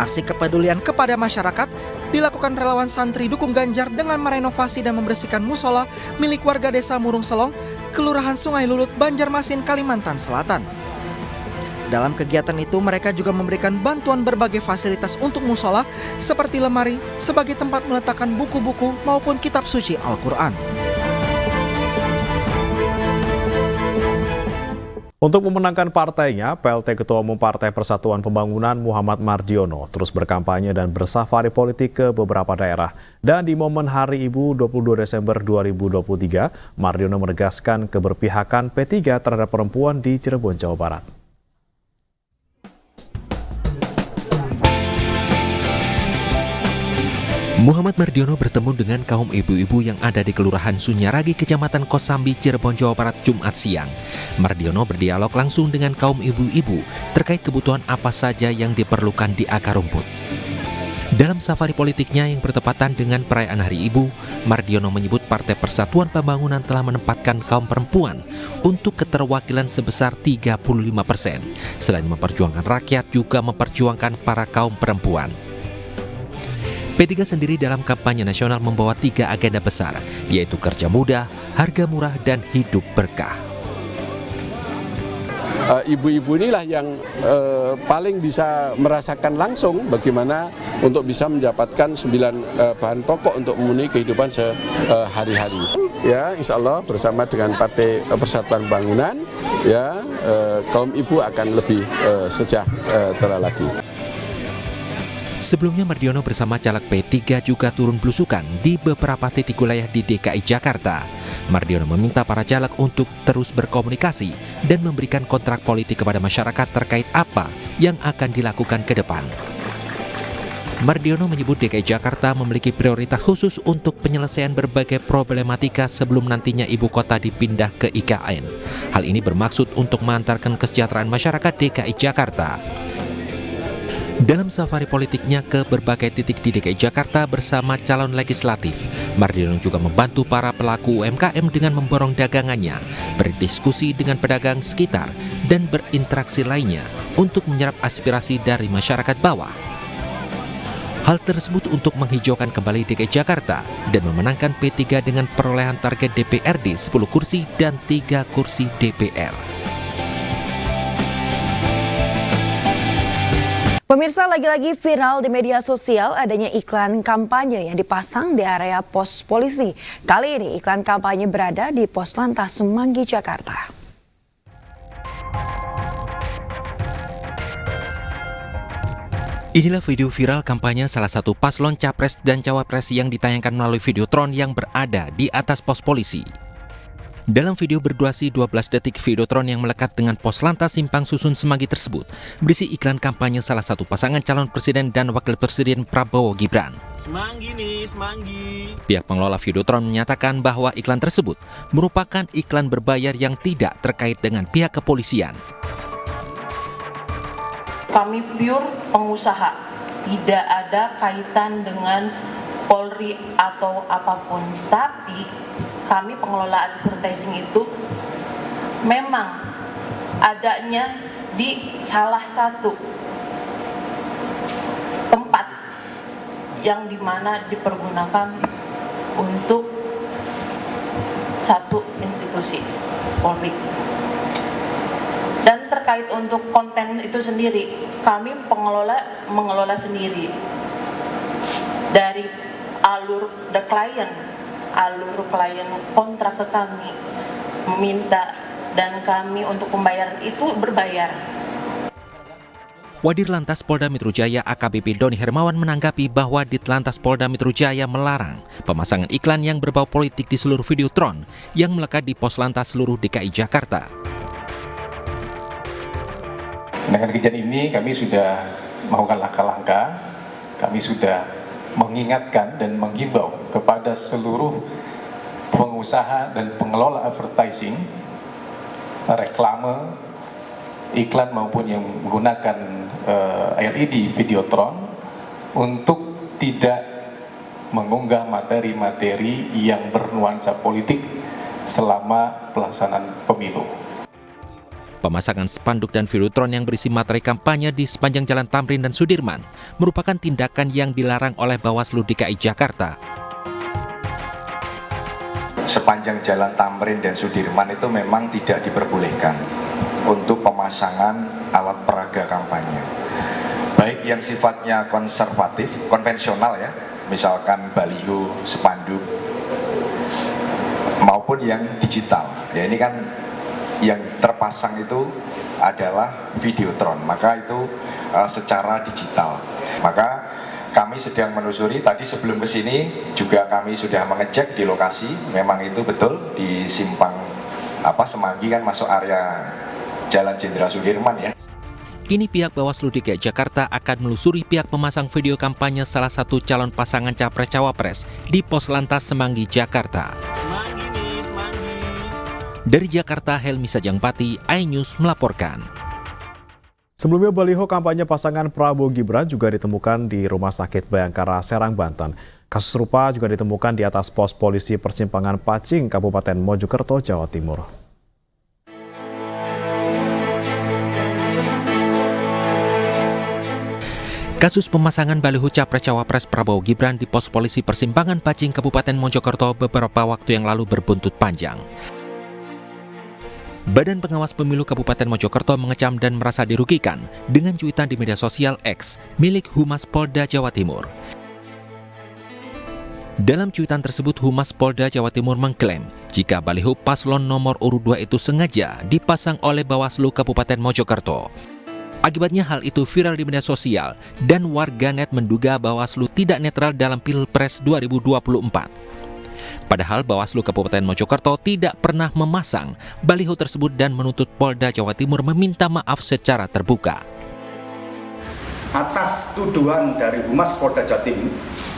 [SPEAKER 14] Aksi kepedulian kepada masyarakat dilakukan relawan santri dukung Ganjar dengan merenovasi dan membersihkan musola milik warga desa Murung Selong, Kelurahan Sungai Lulut, Banjarmasin, Kalimantan Selatan. Dalam kegiatan itu, mereka juga memberikan bantuan berbagai fasilitas untuk musola seperti lemari sebagai tempat meletakkan buku-buku maupun kitab suci Al-Quran.
[SPEAKER 7] Untuk memenangkan partainya, PLT Ketua Umum Partai Persatuan Pembangunan Muhammad Mardiono terus berkampanye dan bersafari politik ke beberapa daerah. Dan di momen Hari Ibu 22 Desember 2023, Mardiono menegaskan keberpihakan P3 terhadap perempuan di Cirebon, Jawa Barat.
[SPEAKER 15] Muhammad Mardiono bertemu dengan kaum ibu-ibu yang ada di Kelurahan Sunyaragi, Kecamatan Kosambi, Cirebon, Jawa Barat, Jumat siang. Mardiono berdialog langsung dengan kaum ibu-ibu terkait kebutuhan apa saja yang diperlukan di akar rumput. Dalam safari politiknya yang bertepatan dengan perayaan Hari Ibu, Mardiono menyebut Partai Persatuan Pembangunan telah menempatkan kaum perempuan untuk keterwakilan sebesar 35%. Selain memperjuangkan rakyat, juga memperjuangkan para kaum perempuan. P3 sendiri dalam kampanye nasional membawa 3 agenda besar, yaitu kerja mudah, harga murah, dan hidup berkah.
[SPEAKER 16] Ibu-ibu inilah yang paling bisa merasakan langsung bagaimana untuk bisa mendapatkan 9 bahan pokok untuk memenuhi kehidupan sehari-hari. Ya, insya Allah bersama dengan Partai Persatuan Pembangunan, ya kaum ibu akan lebih sejahtera lagi.
[SPEAKER 15] Sebelumnya Mardiono bersama caleg P3 juga turun belusukan di beberapa titik wilayah di DKI Jakarta. Mardiono meminta para caleg untuk terus berkomunikasi dan memberikan kontrak politik kepada masyarakat terkait apa yang akan dilakukan ke depan. Mardiono menyebut DKI Jakarta memiliki prioritas khusus untuk penyelesaian berbagai problematika sebelum nantinya ibu kota dipindah ke IKN. Hal ini bermaksud untuk mengantarkan kesejahteraan masyarakat DKI Jakarta. Dalam safari politiknya ke berbagai titik di DKI Jakarta bersama calon legislatif, Mardiono juga membantu para pelaku UMKM dengan memborong dagangannya, berdiskusi dengan pedagang sekitar, dan berinteraksi lainnya untuk menyerap aspirasi dari masyarakat bawah. Hal tersebut untuk menghijaukan kembali DKI Jakarta dan memenangkan P3 dengan perolehan target DPRD 10 kursi dan 3 kursi DPR.
[SPEAKER 5] Pemirsa, lagi-lagi viral di media sosial adanya iklan kampanye yang dipasang di area pos polisi. Kali ini iklan kampanye berada di Pos Lantas Semanggi, Jakarta.
[SPEAKER 15] Inilah video viral kampanye salah satu paslon capres dan cawapres yang ditayangkan melalui Videotron yang berada di atas pos polisi. Dalam video berdurasi 12 detik, Videotron yang melekat dengan pos lantas Simpang Susun Semanggi tersebut berisi iklan kampanye salah satu pasangan calon presiden dan wakil presiden Prabowo Gibran.
[SPEAKER 17] Semanggi nih, semanggi.
[SPEAKER 15] Pihak pengelola Videotron menyatakan bahwa iklan tersebut merupakan iklan berbayar yang tidak terkait dengan pihak kepolisian.
[SPEAKER 18] Kami pure pengusaha, tidak ada kaitan dengan Polri atau apapun, tapi kami pengelola advertising itu memang adanya di salah satu tempat yang dimana dipergunakan untuk satu institusi Polri. Dan terkait untuk konten itu sendiri, kami mengelola sendiri dari alur klien kontrak ke kami, meminta, dan kami untuk pembayaran itu berbayar.
[SPEAKER 15] Wadir Lantas Polda Metro Jaya AKBP Doni Hermawan menanggapi bahwa Ditlantas Polda Metro Jaya melarang pemasangan iklan yang berbau politik di seluruh Videotron yang melekat di pos lantas seluruh DKI Jakarta.
[SPEAKER 19] Dengan kejadian ini kami sudah melakukan langkah-langkah, kami sudah mengingatkan dan menghimbau kepada seluruh pengusaha dan pengelola advertising, reklame, iklan maupun yang menggunakan LED Videotron untuk tidak mengunggah materi-materi yang bernuansa politik selama pelaksanaan pemilu.
[SPEAKER 15] Pemasangan spanduk dan Videotron yang berisi materi kampanye di sepanjang Jalan Tamrin dan Sudirman merupakan tindakan yang dilarang oleh Bawaslu DKI Jakarta.
[SPEAKER 20] Sepanjang Jalan Tamrin dan Sudirman itu memang tidak diperbolehkan untuk pemasangan alat peraga kampanye. Baik yang sifatnya konservatif, konvensional ya, misalkan baliho, spanduk, maupun yang digital. Ya ini kan yang terpasang itu adalah Videotron, maka itu secara digital. Maka kami sedang menelusuri, tadi sebelum ke sini juga kami sudah mengecek di lokasi, memang itu betul di Simpang Semanggi kan masuk area Jalan Jenderal Sudirman ya.
[SPEAKER 15] Kini pihak Bawaslu DKI Jakarta akan melusuri pihak pemasang video kampanye salah satu calon pasangan Capres-Cawapres di Pos Lantas Semanggi, Jakarta. Dari Jakarta, Helmi Sajangpati, iNews melaporkan.
[SPEAKER 7] Sebelumnya baliho kampanye pasangan Prabowo Gibran juga ditemukan di Rumah Sakit Bayangkara, Serang, Banten. Kasus serupa juga ditemukan di atas pos polisi persimpangan Pacing, Kabupaten Mojokerto, Jawa Timur.
[SPEAKER 15] Kasus pemasangan baliho Capres-Cawapres Prabowo Gibran di pos polisi persimpangan Pacing, Kabupaten Mojokerto beberapa waktu yang lalu berbuntut panjang. Badan Pengawas Pemilu Kabupaten Mojokerto mengecam dan merasa dirugikan dengan cuitan di media sosial X milik Humas Polda Jawa Timur. Dalam cuitan tersebut, Humas Polda Jawa Timur mengklaim jika baliho paslon nomor urut 2 itu sengaja dipasang oleh Bawaslu Kabupaten Mojokerto. Akibatnya hal itu viral di media sosial dan warganet menduga Bawaslu tidak netral dalam Pilpres 2024. Padahal Bawaslu Kabupaten Mojokerto tidak pernah memasang baliho tersebut dan menuntut Polda Jawa Timur meminta maaf secara terbuka.
[SPEAKER 21] Atas tuduhan dari Humas Polda Jatim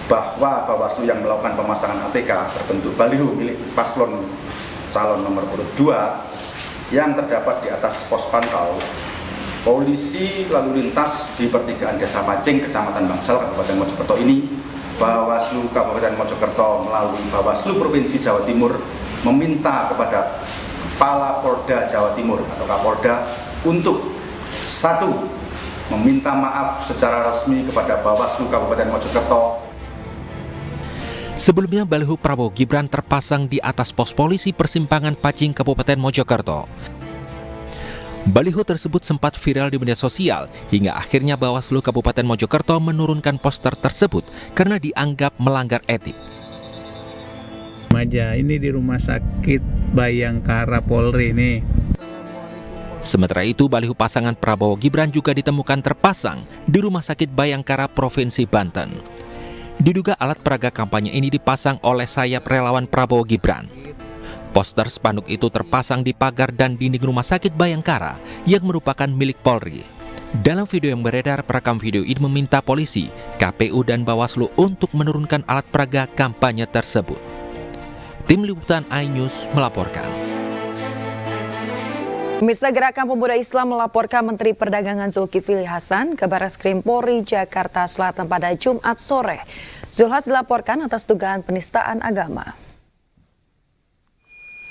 [SPEAKER 21] bahwa Bawaslu yang melakukan pemasangan ATK berbentuk baliho milik paslon calon nomor urut 2 yang terdapat di atas pos pantau polisi lalu lintas di pertigaan Desa Pacing, Kecamatan Bangsal, Kabupaten Mojokerto ini, Bawaslu Kabupaten Mojokerto melalui Bawaslu Provinsi Jawa Timur meminta kepada Kepala Polda Jawa Timur atau Kapolda untuk 1. Meminta maaf secara resmi kepada Bawaslu Kabupaten Mojokerto.
[SPEAKER 15] Sebelumnya baliho Prabowo Gibran terpasang di atas pos polisi persimpangan Pacing, Kabupaten Mojokerto. Baliho tersebut sempat viral di media sosial hingga akhirnya Bawaslu Kabupaten Mojokerto menurunkan poster tersebut karena dianggap melanggar etik.
[SPEAKER 22] Ini di Rumah Sakit Bayangkara Polri nih.
[SPEAKER 15] Sementara itu, baliho pasangan Prabowo Gibran juga ditemukan terpasang di Rumah Sakit Bayangkara Provinsi Banten. Diduga alat peraga kampanye ini dipasang oleh sayap relawan Prabowo Gibran. Poster spanduk itu terpasang di pagar dan dinding Rumah Sakit Bayangkara yang merupakan milik Polri. Dalam video yang beredar, perekam video ini meminta polisi, KPU, dan Bawaslu untuk menurunkan alat peraga kampanye tersebut. Tim Liputan iNews melaporkan.
[SPEAKER 5] Pemirsa, Gerakan Pemuda Islam melaporkan Menteri Perdagangan Zulkifli Hasan ke Barreskrim Polri Jakarta Selatan pada Jumat sore. Zulhas dilaporkan atas dugaan penistaan agama.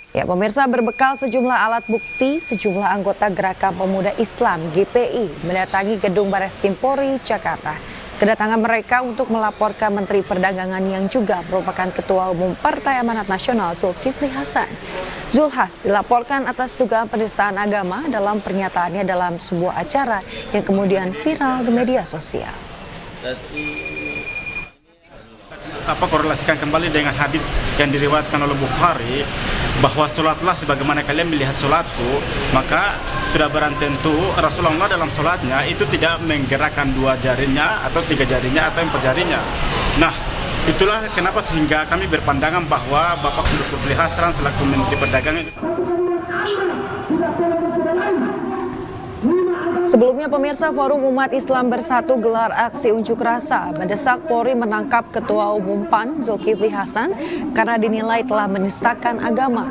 [SPEAKER 5] Ya, pemirsa, berbekal sejumlah alat bukti, sejumlah anggota Gerakan Pemuda Islam GPI mendatangi gedung Barreskrim Polri Jakarta. Kedatangan mereka untuk melaporkan Menteri Perdagangan yang juga merupakan Ketua Umum Partai Amanat Nasional Zulkifli Hasan. Zulhas dilaporkan atas dugaan penistaan agama dalam pernyataannya dalam sebuah acara yang kemudian viral di media sosial.
[SPEAKER 2] Korelasikan kembali dengan hadis yang diriwayatkan oleh Bukhari bahwa sholatlah sebagaimana kalian melihat sholatku, maka sudah barang tentu Rasulullah dalam sholatnya itu tidak menggerakkan 2 jarinya atau 3 jarinya atau 4 jarinya. Nah, itulah kenapa sehingga kami berpandangan bahwa Bapak Zulkifli Hasan selaku Menteri Perdagangan.
[SPEAKER 5] Sebelumnya, pemirsa, Forum Umat Islam Bersatu gelar aksi unjuk rasa mendesak Polri menangkap Ketua Umum PAN Zulkifli Hasan karena dinilai telah menistakan agama.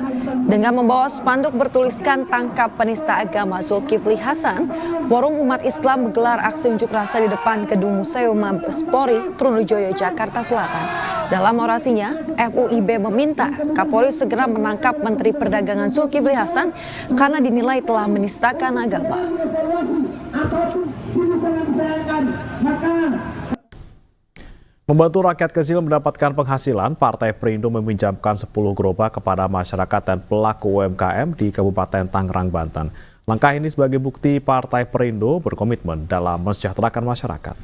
[SPEAKER 5] Dengan membawa spanduk bertuliskan "Tangkap Penista Agama Zulkifli Hasan", Forum Umat Islam menggelar aksi unjuk rasa di depan Gedung Museum Mabes Polri, Trunojoyo, Jakarta Selatan. Dalam orasinya, FUIB meminta Kapolri segera menangkap Menteri Perdagangan Zulkifli Hasan karena dinilai telah menistakan agama.
[SPEAKER 7] Membantu rakyat kecil mendapatkan penghasilan, Partai Perindo meminjamkan 10 gerobak kepada masyarakat dan pelaku UMKM di Kabupaten Tangerang, Banten. Langkah ini sebagai bukti Partai Perindo berkomitmen dalam mensejahterakan masyarakat.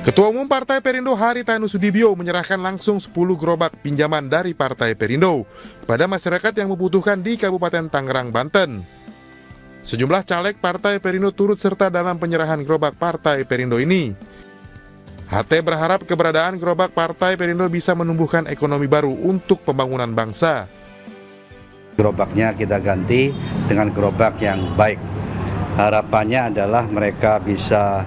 [SPEAKER 3] Ketua Umum Partai Perindo Haritanu Sudibyo menyerahkan langsung 10 gerobak pinjaman dari Partai Perindo kepada masyarakat yang membutuhkan di Kabupaten Tangerang, Banten. Sejumlah caleg Partai Perindo turut serta dalam penyerahan gerobak Partai Perindo ini. HT berharap keberadaan gerobak Partai Perindo bisa menumbuhkan ekonomi baru untuk pembangunan bangsa.
[SPEAKER 23] Gerobaknya kita ganti dengan gerobak yang baik. Harapannya adalah mereka bisa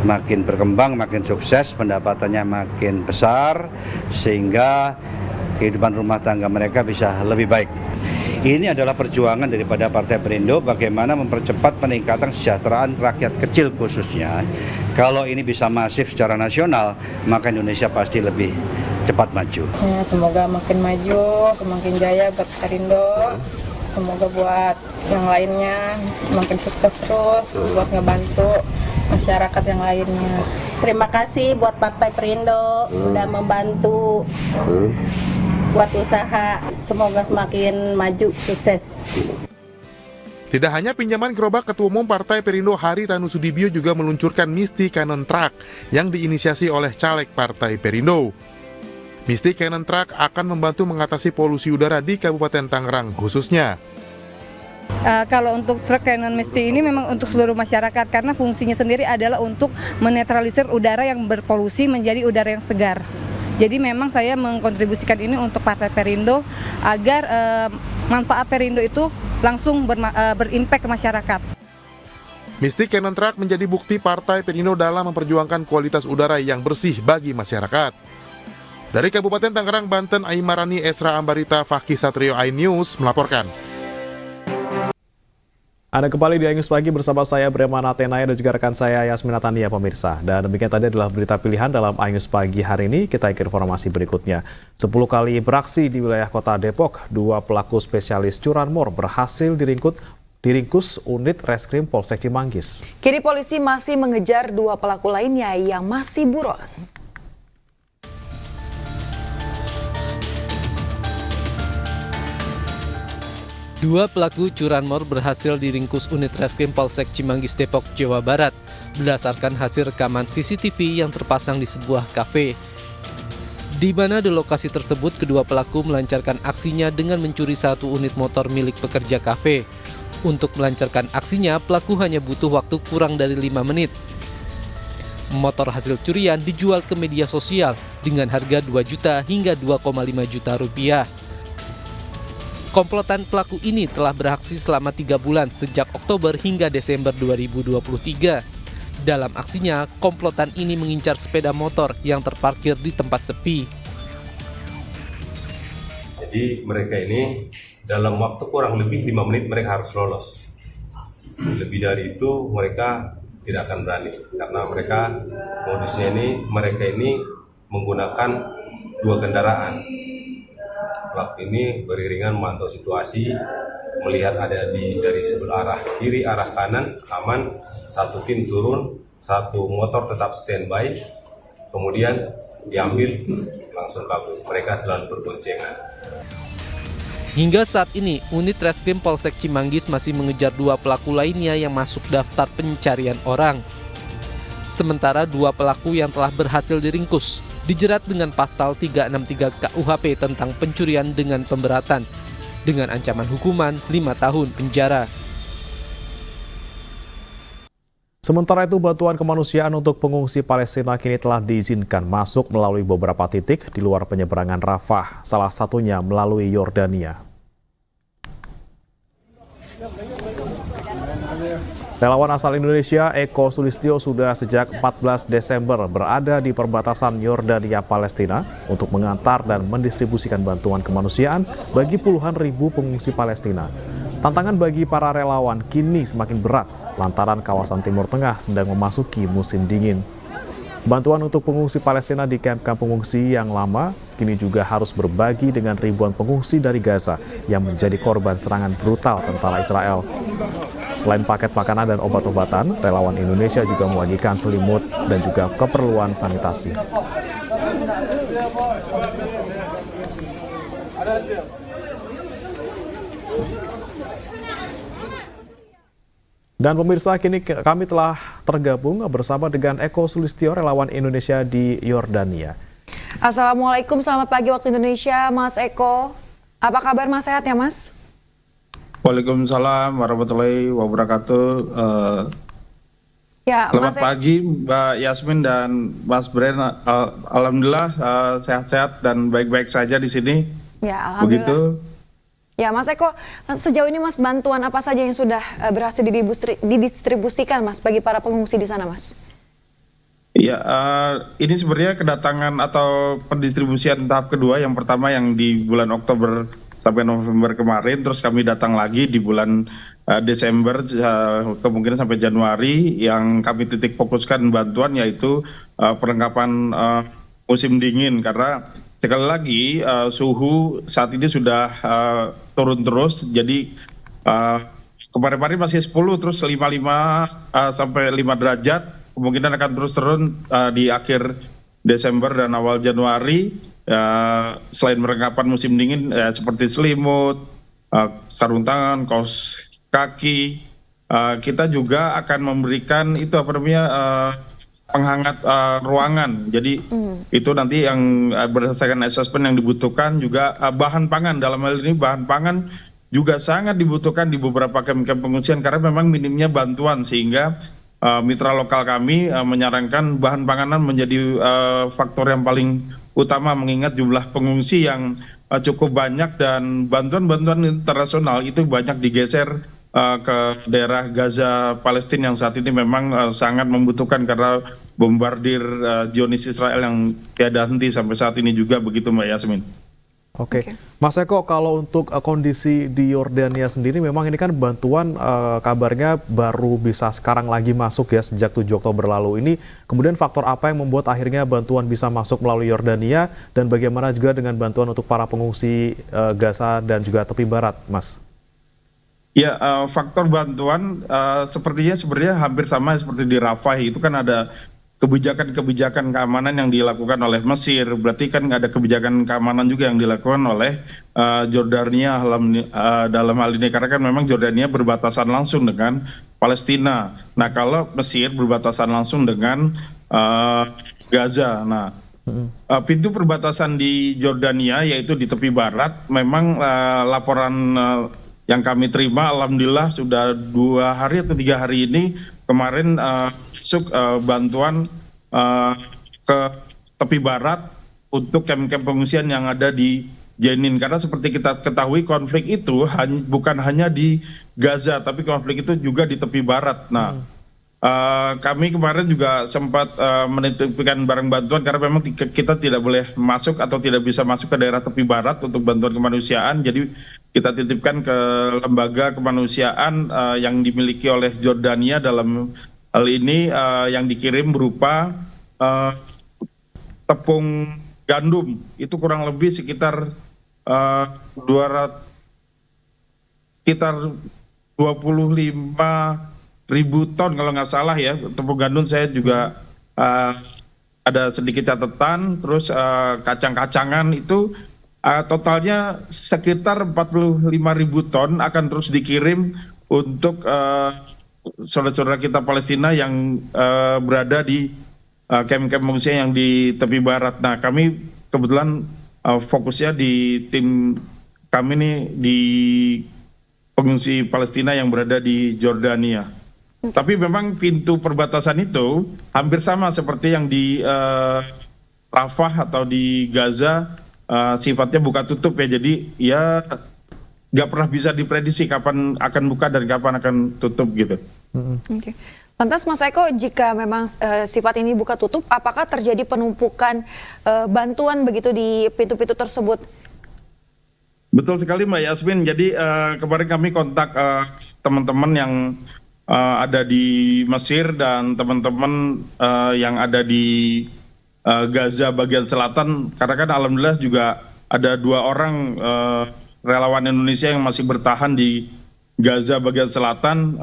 [SPEAKER 23] makin berkembang, makin sukses, pendapatannya makin besar, sehingga kehidupan rumah tangga mereka bisa lebih baik. Ini adalah perjuangan daripada Partai Perindo bagaimana mempercepat peningkatan kesejahteraan rakyat kecil khususnya. Kalau ini bisa masif secara nasional, maka Indonesia pasti lebih cepat maju.
[SPEAKER 24] Ya, semoga makin maju, semakin jaya buat Perindo. Semoga buat yang lainnya makin sukses terus, buat ngebantu masyarakat yang lainnya.
[SPEAKER 18] Terima kasih buat Partai Perindo udah membantu buat usaha. Semoga semakin maju, sukses.
[SPEAKER 3] Tidak hanya pinjaman gerobak, Ketua Umum Partai Perindo Haritanu Sudibyo juga meluncurkan Misty Cannon Truck yang diinisiasi oleh caleg Partai Perindo. Misty Cannon Truck akan membantu mengatasi polusi udara di Kabupaten Tangerang khususnya.
[SPEAKER 24] Kalau untuk truk Canon Misty ini memang untuk seluruh masyarakat karena fungsinya sendiri adalah untuk menetralisir udara yang berpolusi menjadi udara yang segar. Jadi memang saya mengkontribusikan ini untuk Partai Perindo agar manfaat Perindo itu langsung berimpact ke masyarakat.
[SPEAKER 3] Misty Cannon Truck menjadi bukti Partai Perindo dalam memperjuangkan kualitas udara yang bersih bagi masyarakat. Dari Kabupaten Tangerang, Banten, Aimarani Esra Ambarita, Fakih Satrio, iNews melaporkan.
[SPEAKER 7] Anda kembali di iNews Pagi bersama saya Bremana Tenaya dan juga rekan saya Yasmina Tania, pemirsa. Dan demikian tadi adalah berita pilihan dalam iNews Pagi hari ini. Kita ke informasi berikutnya. 10 kali beraksi di wilayah kota Depok, 2 pelaku spesialis curanmor berhasil diringkus unit Reskrim Polsek Cimanggis.
[SPEAKER 5] Kini polisi masih mengejar 2 pelaku lainnya yang masih buron.
[SPEAKER 1] Dua pelaku curanmor berhasil diringkus unit Reskrim Polsek Cimanggis Depok, Jawa Barat berdasarkan hasil rekaman CCTV yang terpasang di sebuah kafe. Di mana di lokasi tersebut kedua pelaku melancarkan aksinya dengan mencuri 1 unit motor milik pekerja kafe. Untuk melancarkan aksinya, pelaku hanya butuh waktu kurang dari 5 menit. Motor hasil curian dijual ke media sosial dengan harga 2 juta hingga 2,5 juta rupiah. Komplotan pelaku ini telah beraksi selama 3 bulan sejak Oktober hingga Desember 2023. Dalam aksinya, komplotan ini mengincar sepeda motor yang terparkir di tempat sepi.
[SPEAKER 4] Jadi mereka ini dalam waktu kurang lebih 5 menit mereka harus lolos. Lebih dari itu mereka tidak akan berani karena modusnya mereka ini menggunakan 2 kendaraan. Pelaku ini beriringan memantau situasi, melihat ada dari sebelah arah kiri, arah kanan aman, satu tim turun, satu motor tetap standby, kemudian diambil langsung kabur. Mereka selalu berboncengan.
[SPEAKER 1] Hingga saat ini, unit Reskrim Polsek Cimanggis masih mengejar 2 pelaku lainnya yang masuk daftar pencarian orang. Sementara 2 pelaku yang telah berhasil diringkus dijerat dengan pasal 363 KUHP tentang pencurian dengan pemberatan dengan ancaman hukuman 5 tahun penjara.
[SPEAKER 7] Sementara itu, bantuan kemanusiaan untuk pengungsi Palestina kini telah diizinkan masuk melalui beberapa titik di luar penyeberangan Rafah, salah satunya melalui Yordania. Relawan asal Indonesia, Eko Sulistyo, sudah sejak 14 Desember berada di perbatasan Yordania-Palestina untuk mengantar dan mendistribusikan bantuan kemanusiaan bagi puluhan ribu pengungsi Palestina. Tantangan bagi para relawan kini semakin berat lantaran kawasan Timur Tengah sedang memasuki musim dingin. Bantuan untuk pengungsi Palestina di kamp-kamp pengungsi yang lama kini juga harus berbagi dengan ribuan pengungsi dari Gaza yang menjadi korban serangan brutal tentara Israel. Selain paket makanan dan obat-obatan, relawan Indonesia juga membagikan selimut dan juga keperluan sanitasi. Dan pemirsa, kini kami telah tergabung bersama dengan Eko Sulistyo, relawan Indonesia di Yordania.
[SPEAKER 5] Assalamualaikum, selamat pagi waktu Indonesia, Mas Eko. Apa kabar Mas, sehat ya Mas?
[SPEAKER 6] Waalaikumsalam warahmatullahi wabarakatuh. Selamat pagi Mbak Yasmin dan Mas Bren. Alhamdulillah sehat-sehat dan baik-baik saja di sini.
[SPEAKER 5] Ya, alhamdulillah.
[SPEAKER 6] Begitu.
[SPEAKER 5] Ya, Mas Eko, sejauh ini Mas, bantuan apa saja yang sudah berhasil didistribusikan Mas bagi para pengungsi di sana, Mas?
[SPEAKER 6] Ya, ini sebenarnya kedatangan atau pendistribusian tahap kedua. Yang pertama yang di bulan Oktober sampai November kemarin, terus kami datang lagi di bulan Desember, kemungkinan sampai Januari. Yang kami titik fokuskan bantuan yaitu perlengkapan musim dingin, karena sekali lagi suhu saat ini sudah turun terus. Jadi kemarin-kemarin masih 10, terus 55 sampai 5 derajat, kemungkinan akan terus turun di akhir Desember dan awal Januari. Selain perlengkapan musim dingin seperti selimut, sarung tangan, kaos kaki, kita juga akan memberikan itu penghangat ruangan. Jadi itu nanti yang berdasarkan assessment yang dibutuhkan, juga bahan pangan. Dalam hal ini bahan pangan juga sangat dibutuhkan di beberapa kamp-kamp pengungsian karena memang minimnya bantuan, sehingga mitra lokal kami menyarankan bahan panganan menjadi faktor yang paling utama, mengingat jumlah pengungsi yang cukup banyak dan bantuan-bantuan internasional itu banyak digeser ke daerah Gaza Palestina yang saat ini memang sangat membutuhkan karena bombardir Zionis Israel yang tiada henti sampai saat ini juga, begitu Mbak Yasmin.
[SPEAKER 7] Oke. Mas Eko, kalau untuk kondisi di Yordania sendiri, memang ini kan bantuan kabarnya baru bisa sekarang lagi masuk ya sejak 7 Oktober lalu ini. Kemudian faktor apa yang membuat akhirnya bantuan bisa masuk melalui Yordania, dan bagaimana juga dengan bantuan untuk para pengungsi Gaza dan juga tepi barat, Mas?
[SPEAKER 6] Ya, faktor bantuan sepertinya sebenarnya hampir sama seperti di Rafah. Itu kan ada kebijakan-kebijakan keamanan yang dilakukan oleh Mesir, berarti kan ada kebijakan keamanan juga yang dilakukan oleh Jordania dalam hal ini, karena kan memang Jordania berbatasan langsung dengan Palestina. Nah, kalau Mesir berbatasan langsung dengan Gaza. Nah, pintu perbatasan di Jordania yaitu di tepi barat, memang laporan yang kami terima, alhamdulillah sudah 2 hari atau 3 hari ini kemarin masuk bantuan ke tepi barat untuk kamp-kamp pengungsian yang ada di Jenin, karena seperti kita ketahui konflik itu bukan hanya di Gaza, tapi konflik itu juga di tepi barat. Nah, kami kemarin juga sempat menitipkan barang bantuan karena memang kita tidak boleh masuk atau tidak bisa masuk ke daerah tepi barat untuk bantuan kemanusiaan. Jadi kita titipkan ke lembaga kemanusiaan yang dimiliki oleh Jordania. Dalam hal ini yang dikirim berupa tepung gandum, itu kurang lebih sekitar 25.000 ton kalau nggak salah ya, tepung gandum. Saya juga ada sedikit catatan. Terus kacang-kacangan itu totalnya sekitar 45.000 ton akan terus dikirim untuk saudara-saudara kita Palestina yang berada di kamp-kamp pengungsian yang di tepi barat. Nah, kami kebetulan fokusnya di tim kami nih di pengungsi Palestina yang berada di Jordania. Tapi memang pintu perbatasan itu hampir sama seperti yang di Rafah atau di Gaza, sifatnya buka tutup ya. Jadi ya nggak pernah bisa diprediksi kapan akan buka dan kapan akan tutup gitu.
[SPEAKER 5] Oke. Lantas Mas Eko, jika memang sifat ini buka tutup, apakah terjadi penumpukan bantuan begitu di pintu-pintu tersebut?
[SPEAKER 6] Betul sekali Mbak Yasmin. Jadi kemarin kami kontak teman-teman yang ada di Mesir dan teman-teman yang ada di Gaza bagian selatan, karena kan alhamdulillah juga ada 2 orang relawan Indonesia yang masih bertahan di Gaza bagian selatan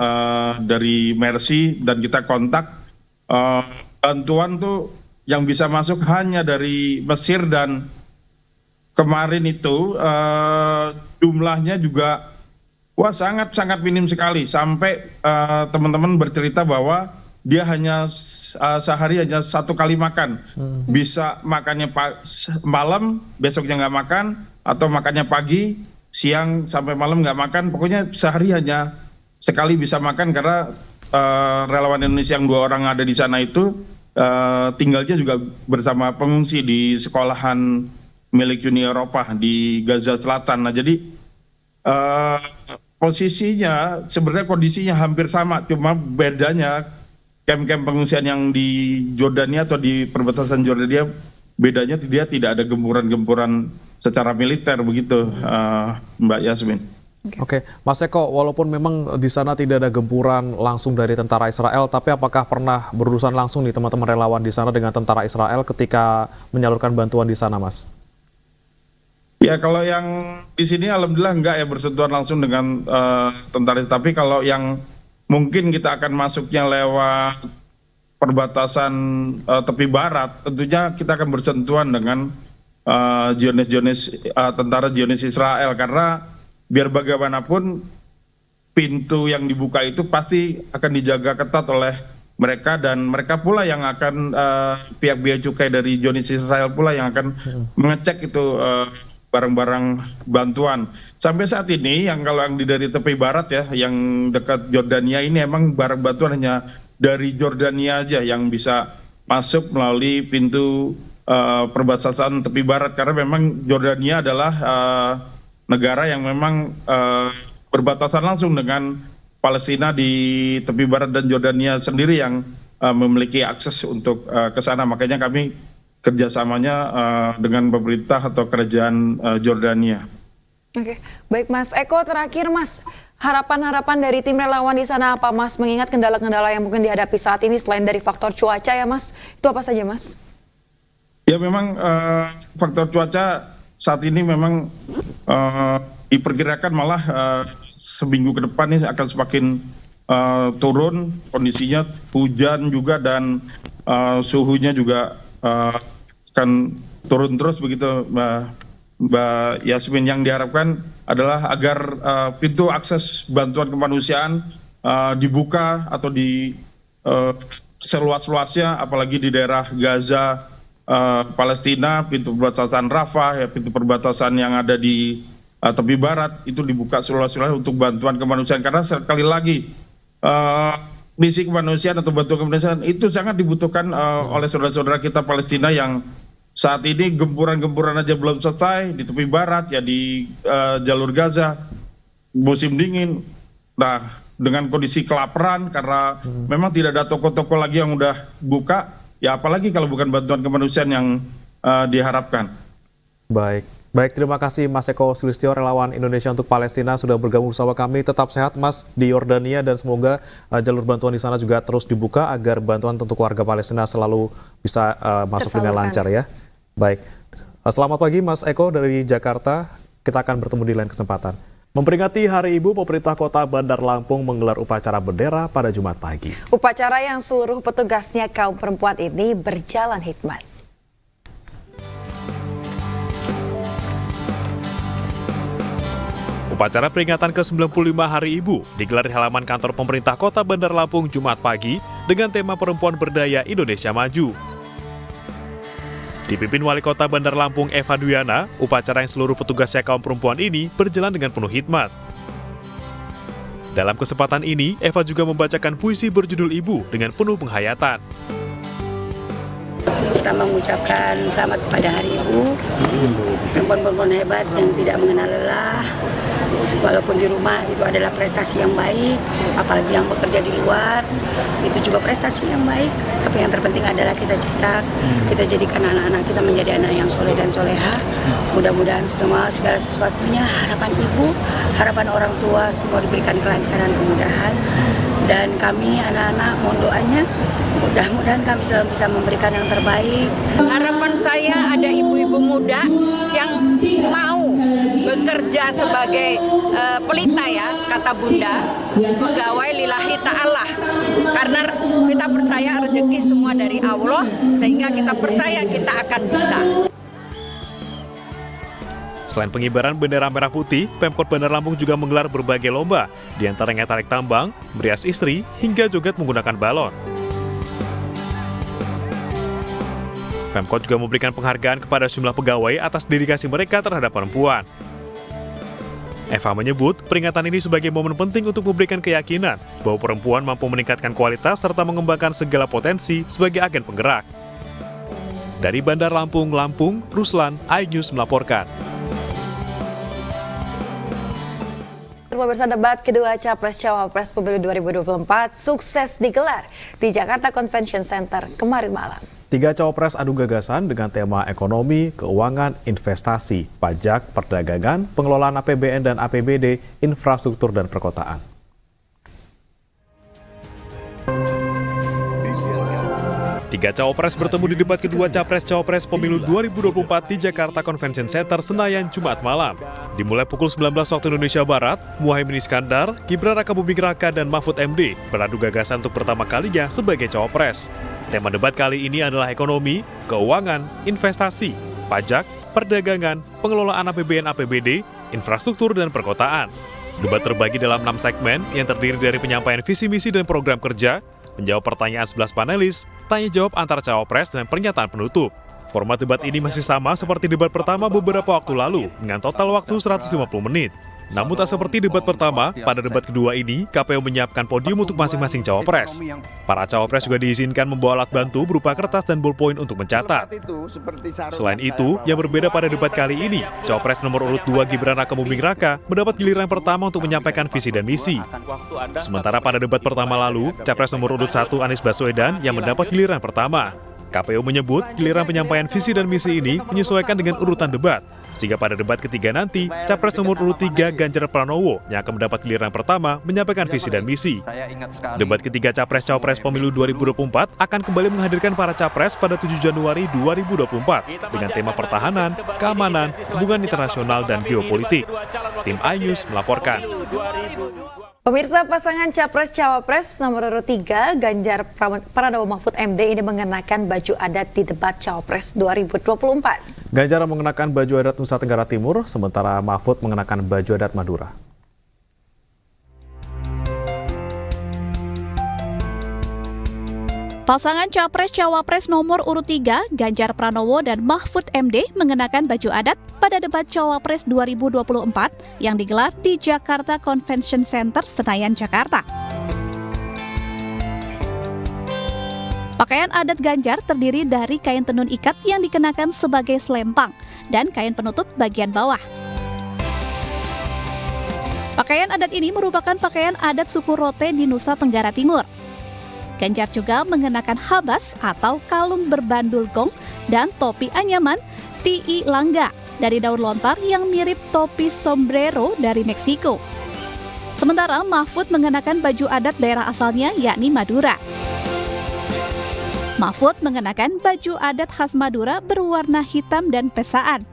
[SPEAKER 6] dari Mercy, dan kita kontak bantuan tuh yang bisa masuk hanya dari Mesir, dan kemarin itu jumlahnya juga sangat minim sekali, sampai teman-teman bercerita bahwa dia hanya sehari hanya 1 kali makan, bisa makannya malam, besoknya nggak makan, atau makannya pagi, siang sampai malam nggak makan, pokoknya sehari hanya sekali bisa makan, karena relawan Indonesia yang 2 orang ada di sana itu tinggalnya juga bersama pengungsi di sekolahan milik Uni Eropa di Gaza Selatan. Nah, jadi posisinya sebenarnya kondisinya hampir sama, cuma bedanya kamp-kamp pengungsian yang di Jordania atau di perbatasan Jordania, bedanya dia tidak ada gempuran-gempuran secara militer begitu, Mbak Yasmin.
[SPEAKER 7] Oke, Mas Eko, walaupun memang di sana tidak ada gempuran langsung dari tentara Israel, tapi apakah pernah berurusan langsung nih teman-teman relawan di sana dengan tentara Israel ketika menyalurkan bantuan di sana, Mas?
[SPEAKER 6] Ya, kalau yang di sini alhamdulillah enggak ya bersentuhan langsung dengan tentara, tapi kalau yang mungkin kita akan masuknya lewat perbatasan tepi barat, tentunya kita akan bersentuhan dengan tentara Zionis Israel, karena biar bagaimanapun pintu yang dibuka itu pasti akan dijaga ketat oleh mereka, dan mereka pula yang akan pihak bea cukai dari Zionis Israel pula yang akan mengecek itu barang-barang bantuan. Sampai saat ini yang kalau yang dari tepi barat ya, yang dekat Jordania ini emang barang bantuan hanya dari Jordania aja yang bisa masuk melalui pintu perbatasan tepi barat, karena memang Jordania adalah negara yang memang berbatasan langsung dengan Palestina di tepi barat, dan Jordania sendiri yang memiliki akses untuk ke sana. Makanya kami kerjasamanya dengan pemerintah atau kerajaan Jordania.
[SPEAKER 5] Oke, baik Mas Eko, terakhir Mas, harapan-harapan dari tim relawan di sana apa Mas? Mengingat kendala-kendala yang mungkin dihadapi saat ini selain dari faktor cuaca ya Mas, itu apa saja Mas?
[SPEAKER 6] Ya memang faktor cuaca saat ini memang diperkirakan malah seminggu ke depan ini akan semakin turun kondisinya, hujan juga, dan suhunya juga akan turun terus begitu Mbak Yasmin. Yang diharapkan adalah agar pintu akses bantuan kemanusiaan dibuka atau di seluas-luasnya, apalagi di daerah Gaza, Palestina, pintu perbatasan Rafah, ya, pintu perbatasan yang ada di tepi barat itu dibuka seluas-luasnya untuk bantuan kemanusiaan, karena sekali lagi misi kemanusiaan atau bantuan kemanusiaan itu sangat dibutuhkan oleh saudara-saudara kita Palestina yang saat ini gempuran-gempuran aja belum selesai di tepi barat, ya di jalur Gaza, musim dingin. Nah, dengan kondisi kelaparan karena memang tidak ada toko-toko lagi yang udah buka, ya apalagi kalau bukan bantuan kemanusiaan yang diharapkan.
[SPEAKER 7] Baik, terima kasih Mas Eko Sulistyo, relawan Indonesia untuk Palestina sudah bergabung bersama kami. Tetap sehat Mas di Yordania dan semoga jalur bantuan di sana juga terus dibuka agar bantuan untuk warga Palestina selalu bisa masuk dengan lancar ya. Baik, selamat pagi Mas Eko dari Jakarta, kita akan bertemu di lain kesempatan. Memperingati Hari Ibu, pemerintah kota Bandar Lampung menggelar upacara bendera pada Jumat pagi.
[SPEAKER 5] Upacara yang seluruh petugasnya kaum perempuan ini berjalan hikmat.
[SPEAKER 8] Upacara peringatan ke-95 Hari Ibu digelar di halaman kantor pemerintah kota Bandar Lampung Jumat pagi dengan tema Perempuan Berdaya Indonesia Maju. Dipimpin Wali Kota Bandar Lampung Eva Duyana, upacara yang seluruh petugasnya kaum perempuan ini berjalan dengan penuh hikmat. Dalam kesempatan ini, Eva juga membacakan puisi berjudul Ibu dengan penuh penghayatan.
[SPEAKER 9] Kita mengucapkan selamat pada Hari Ibu, perempuan-perempuan hebat yang tidak mengenal lelah, walaupun di rumah itu adalah prestasi yang baik, apalagi yang bekerja di luar, itu juga prestasi yang baik. Tapi yang terpenting adalah kita cetak, kita jadikan anak-anak kita menjadi anak yang soleh dan soleha. Mudah-mudahan segala sesuatunya, harapan ibu, harapan orang tua, semua diberikan kelancaran, kemudahan. Dan kami anak-anak mohon doanya, mudah-mudahan kami selalu bisa memberikan yang terbaik.
[SPEAKER 10] Harapan saya ada ibu-ibu muda yang mau bekerja sebagai pelita ya, kata Bunda, pegawai lillahi ta'ala. Karena kita percaya rezeki semua dari Allah, sehingga kita percaya kita akan bisa.
[SPEAKER 8] Selain pengibaran bendera merah putih, Pemkot Bandar Lampung juga menggelar berbagai lomba, di antaranya tarik tambang, merias istri, hingga joget menggunakan balon. Pemkot juga memberikan penghargaan kepada sejumlah pegawai atas dedikasi mereka terhadap perempuan. Eva menyebut peringatan ini sebagai momen penting untuk memberikan keyakinan bahwa perempuan mampu meningkatkan kualitas serta mengembangkan segala potensi sebagai agen penggerak. Dari Bandar Lampung, Ruslan, iNews melaporkan.
[SPEAKER 5] Pemirsa, debat kedua Capres-Cawapres Pemilu 2024 sukses digelar di Jakarta Convention Center kemarin malam.
[SPEAKER 7] 3 cawapres adu gagasan dengan tema ekonomi, keuangan, investasi, pajak, perdagangan, pengelolaan APBN dan APBD, infrastruktur dan perkotaan.
[SPEAKER 8] Tiga cawapres bertemu di debat kedua Capres-Cawapres Pemilu 2024 di Jakarta Convention Center Senayan Jumat malam. Dimulai pukul 19 waktu Indonesia Barat, Muhaimin Iskandar, Gibran Rakabuming Raka, dan Mahfud MD beradu gagasan untuk pertama kalinya sebagai cawapres. Tema debat kali ini adalah ekonomi, keuangan, investasi, pajak, perdagangan, pengelolaan APBN APBD, infrastruktur, dan perkotaan. Debat terbagi dalam 6 segmen yang terdiri dari penyampaian visi misi dan program kerja, menjawab pertanyaan 11 panelis, tanya jawab antar cawapres, dan pernyataan penutup. Format debat ini masih sama seperti debat pertama beberapa waktu lalu, dengan total waktu 150 menit. Namun tak seperti debat pertama, pada debat kedua ini, KPU menyiapkan podium untuk masing-masing cawapres. Para cawapres juga diizinkan membawa alat bantu berupa kertas dan ballpoint untuk mencatat. Selain itu, yang berbeda pada debat kali ini, cawapres nomor urut 2 Gibran Rakabuming Raka mendapat giliran pertama untuk menyampaikan visi dan misi. Sementara pada debat pertama lalu, capres nomor urut 1 Anies Baswedan yang mendapat giliran pertama. KPU menyebut giliran penyampaian visi dan misi ini menyesuaikan dengan urutan debat. Sehingga pada debat ketiga nanti, Capres nomor urut 3 Ganjar Pranowo yang akan mendapat giliran pertama menyampaikan visi dan misi. Debat ketiga Capres-Cawapres Pemilu 2024 akan kembali menghadirkan para Capres pada 7 Januari 2024 dengan tema pertahanan, keamanan, hubungan internasional, dan geopolitik. Tim iNews melaporkan.
[SPEAKER 5] Pemirsa, pasangan Capres-Cawapres nomor urut 3 Ganjar Pranowo Mahfud MD ini mengenakan baju adat di debat Cawapres 2024.
[SPEAKER 7] Ganjar mengenakan baju adat Nusa Tenggara Timur, sementara Mahfud mengenakan baju adat Madura.
[SPEAKER 12] Pasangan Capres-Cawapres nomor urut 3, Ganjar Pranowo dan Mahfud MD mengenakan baju adat pada debat Cawapres 2024 yang digelar di Jakarta Convention Center, Senayan, Jakarta. Pakaian adat Ganjar terdiri dari kain tenun ikat yang dikenakan sebagai selempang dan kain penutup bagian bawah. Pakaian adat ini merupakan pakaian adat suku Rote di Nusa Tenggara Timur. Ganjar juga mengenakan habas atau kalung berbandul gong dan topi anyaman ti'i langga dari daun lontar yang mirip topi sombrero dari Meksiko. Sementara Mahfud mengenakan baju adat daerah asalnya yakni Madura. Mahfud mengenakan baju adat khas Madura berwarna hitam dan pesaan.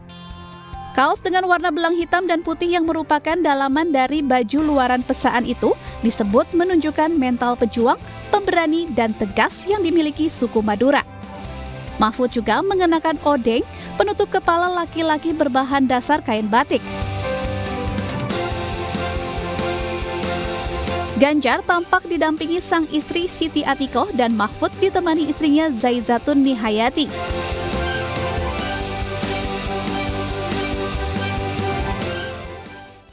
[SPEAKER 12] Kaos dengan warna belang hitam dan putih yang merupakan dalaman dari baju luaran pesaan itu disebut menunjukkan mental pejuang, pemberani, dan tegas yang dimiliki suku Madura. Mahfud juga mengenakan odeng, penutup kepala laki-laki berbahan dasar kain batik. Ganjar tampak didampingi sang istri Siti Atikoh dan Mahfud ditemani istrinya Zaizatun Nihayati.